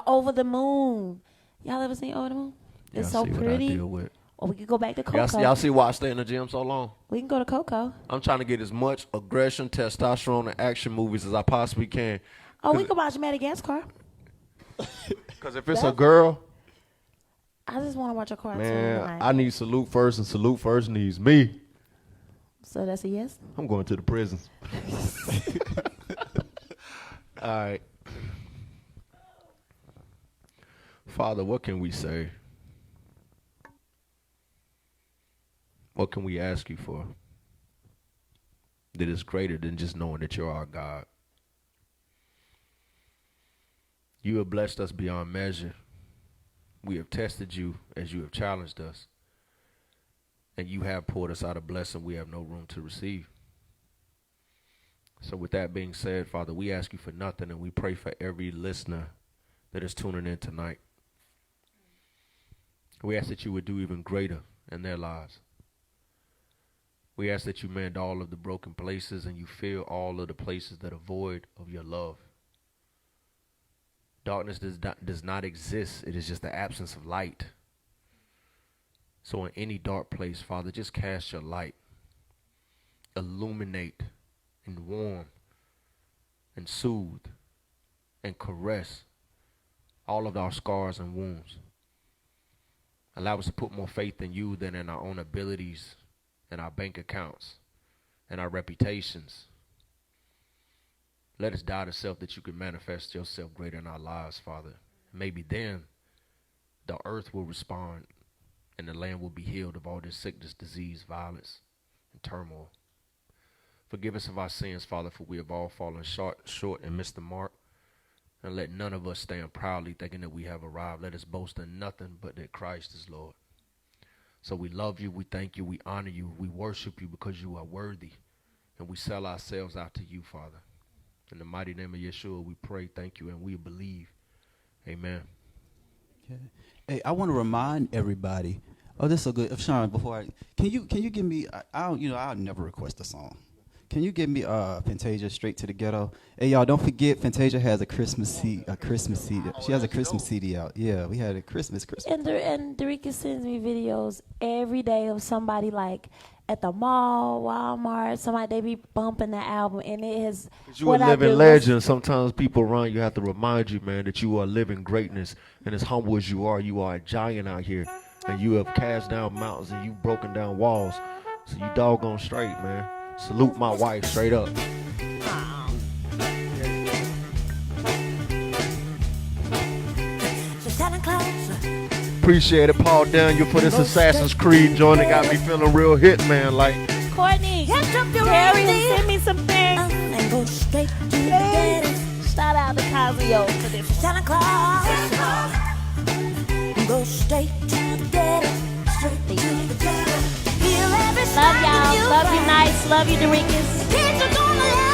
Over the Moon? Y'all ever seen Over the Moon? It's so pretty. Or we could go back to Coco. Y'all see why I stay in the gym so long? We can go to Coco. I'm trying to get as much aggression, testosterone, and action movies as I possibly can. Oh, we could watch Madagascar. Because if it's a girl, I just want to watch a cartoon man, tonight. I need Salute First, and Salute First needs me. So that's a yes? I'm going to the prisons. All right. Father, what can we say? What can we ask you for that is greater than just knowing that you're our God? You have blessed us beyond measure. We have tested you as you have challenged us. And you have poured us out a blessing we have no room to receive. So with that being said, Father, we ask you for nothing, and we pray for every listener that is tuning in tonight. We ask that you would do even greater in their lives. We ask that you mend all of the broken places and you fill all of the places that are void of your love. Darkness does not exist. It is just the absence of light. So in any dark place, Father, just cast your light. Illuminate and warm and soothe and caress all of our scars and wounds. Allow us to put more faith in you than in our own abilities and our bank accounts and our reputations. Let us die to self that you can manifest yourself greater in our lives, Father. Maybe then the earth will respond and the land will be healed of all this sickness, disease, violence, and turmoil. Forgive us of our sins, Father, for we have all fallen short and missed the mark. And let none of us stand proudly thinking that we have arrived. Let us boast in nothing but that Christ is Lord. So we love you, we thank you, we honor you, we worship you because you are worthy. And we sell ourselves out to you, Father. In the mighty name of Yeshua, we pray, thank you, and we believe. Amen. Okay. Hey, I want to remind everybody. Oh, this is so good. Sean, before can you give me? I'll never request a song. Can you give me Fantasia Straight to the Ghetto? Hey, y'all, don't forget Fantasia has a Christmas CD. She has a Christmas CD out. Yeah, we had a Christmas. And Derickis sends me videos every day of somebody like at the mall, Walmart, somebody they be bumping the album, and it has. You a living legend. Sometimes people around you have to remind you, man, that you are living greatness. And as humble as you are a giant out here. And you have cast down mountains and you've broken down walls. So you doggone straight, man. Salute my wife straight up. Appreciate it, Paul Daniel, for this Assassin's Creed joint. It got me feeling real hitman like. Courtney, Harry send me some things. And go straight to the daddy. Shout out to Casio for this. Santa Claus. Go straight to the daddy. Straight to the daddy. Love y'all. Love you, Nice. Love you, Derickis.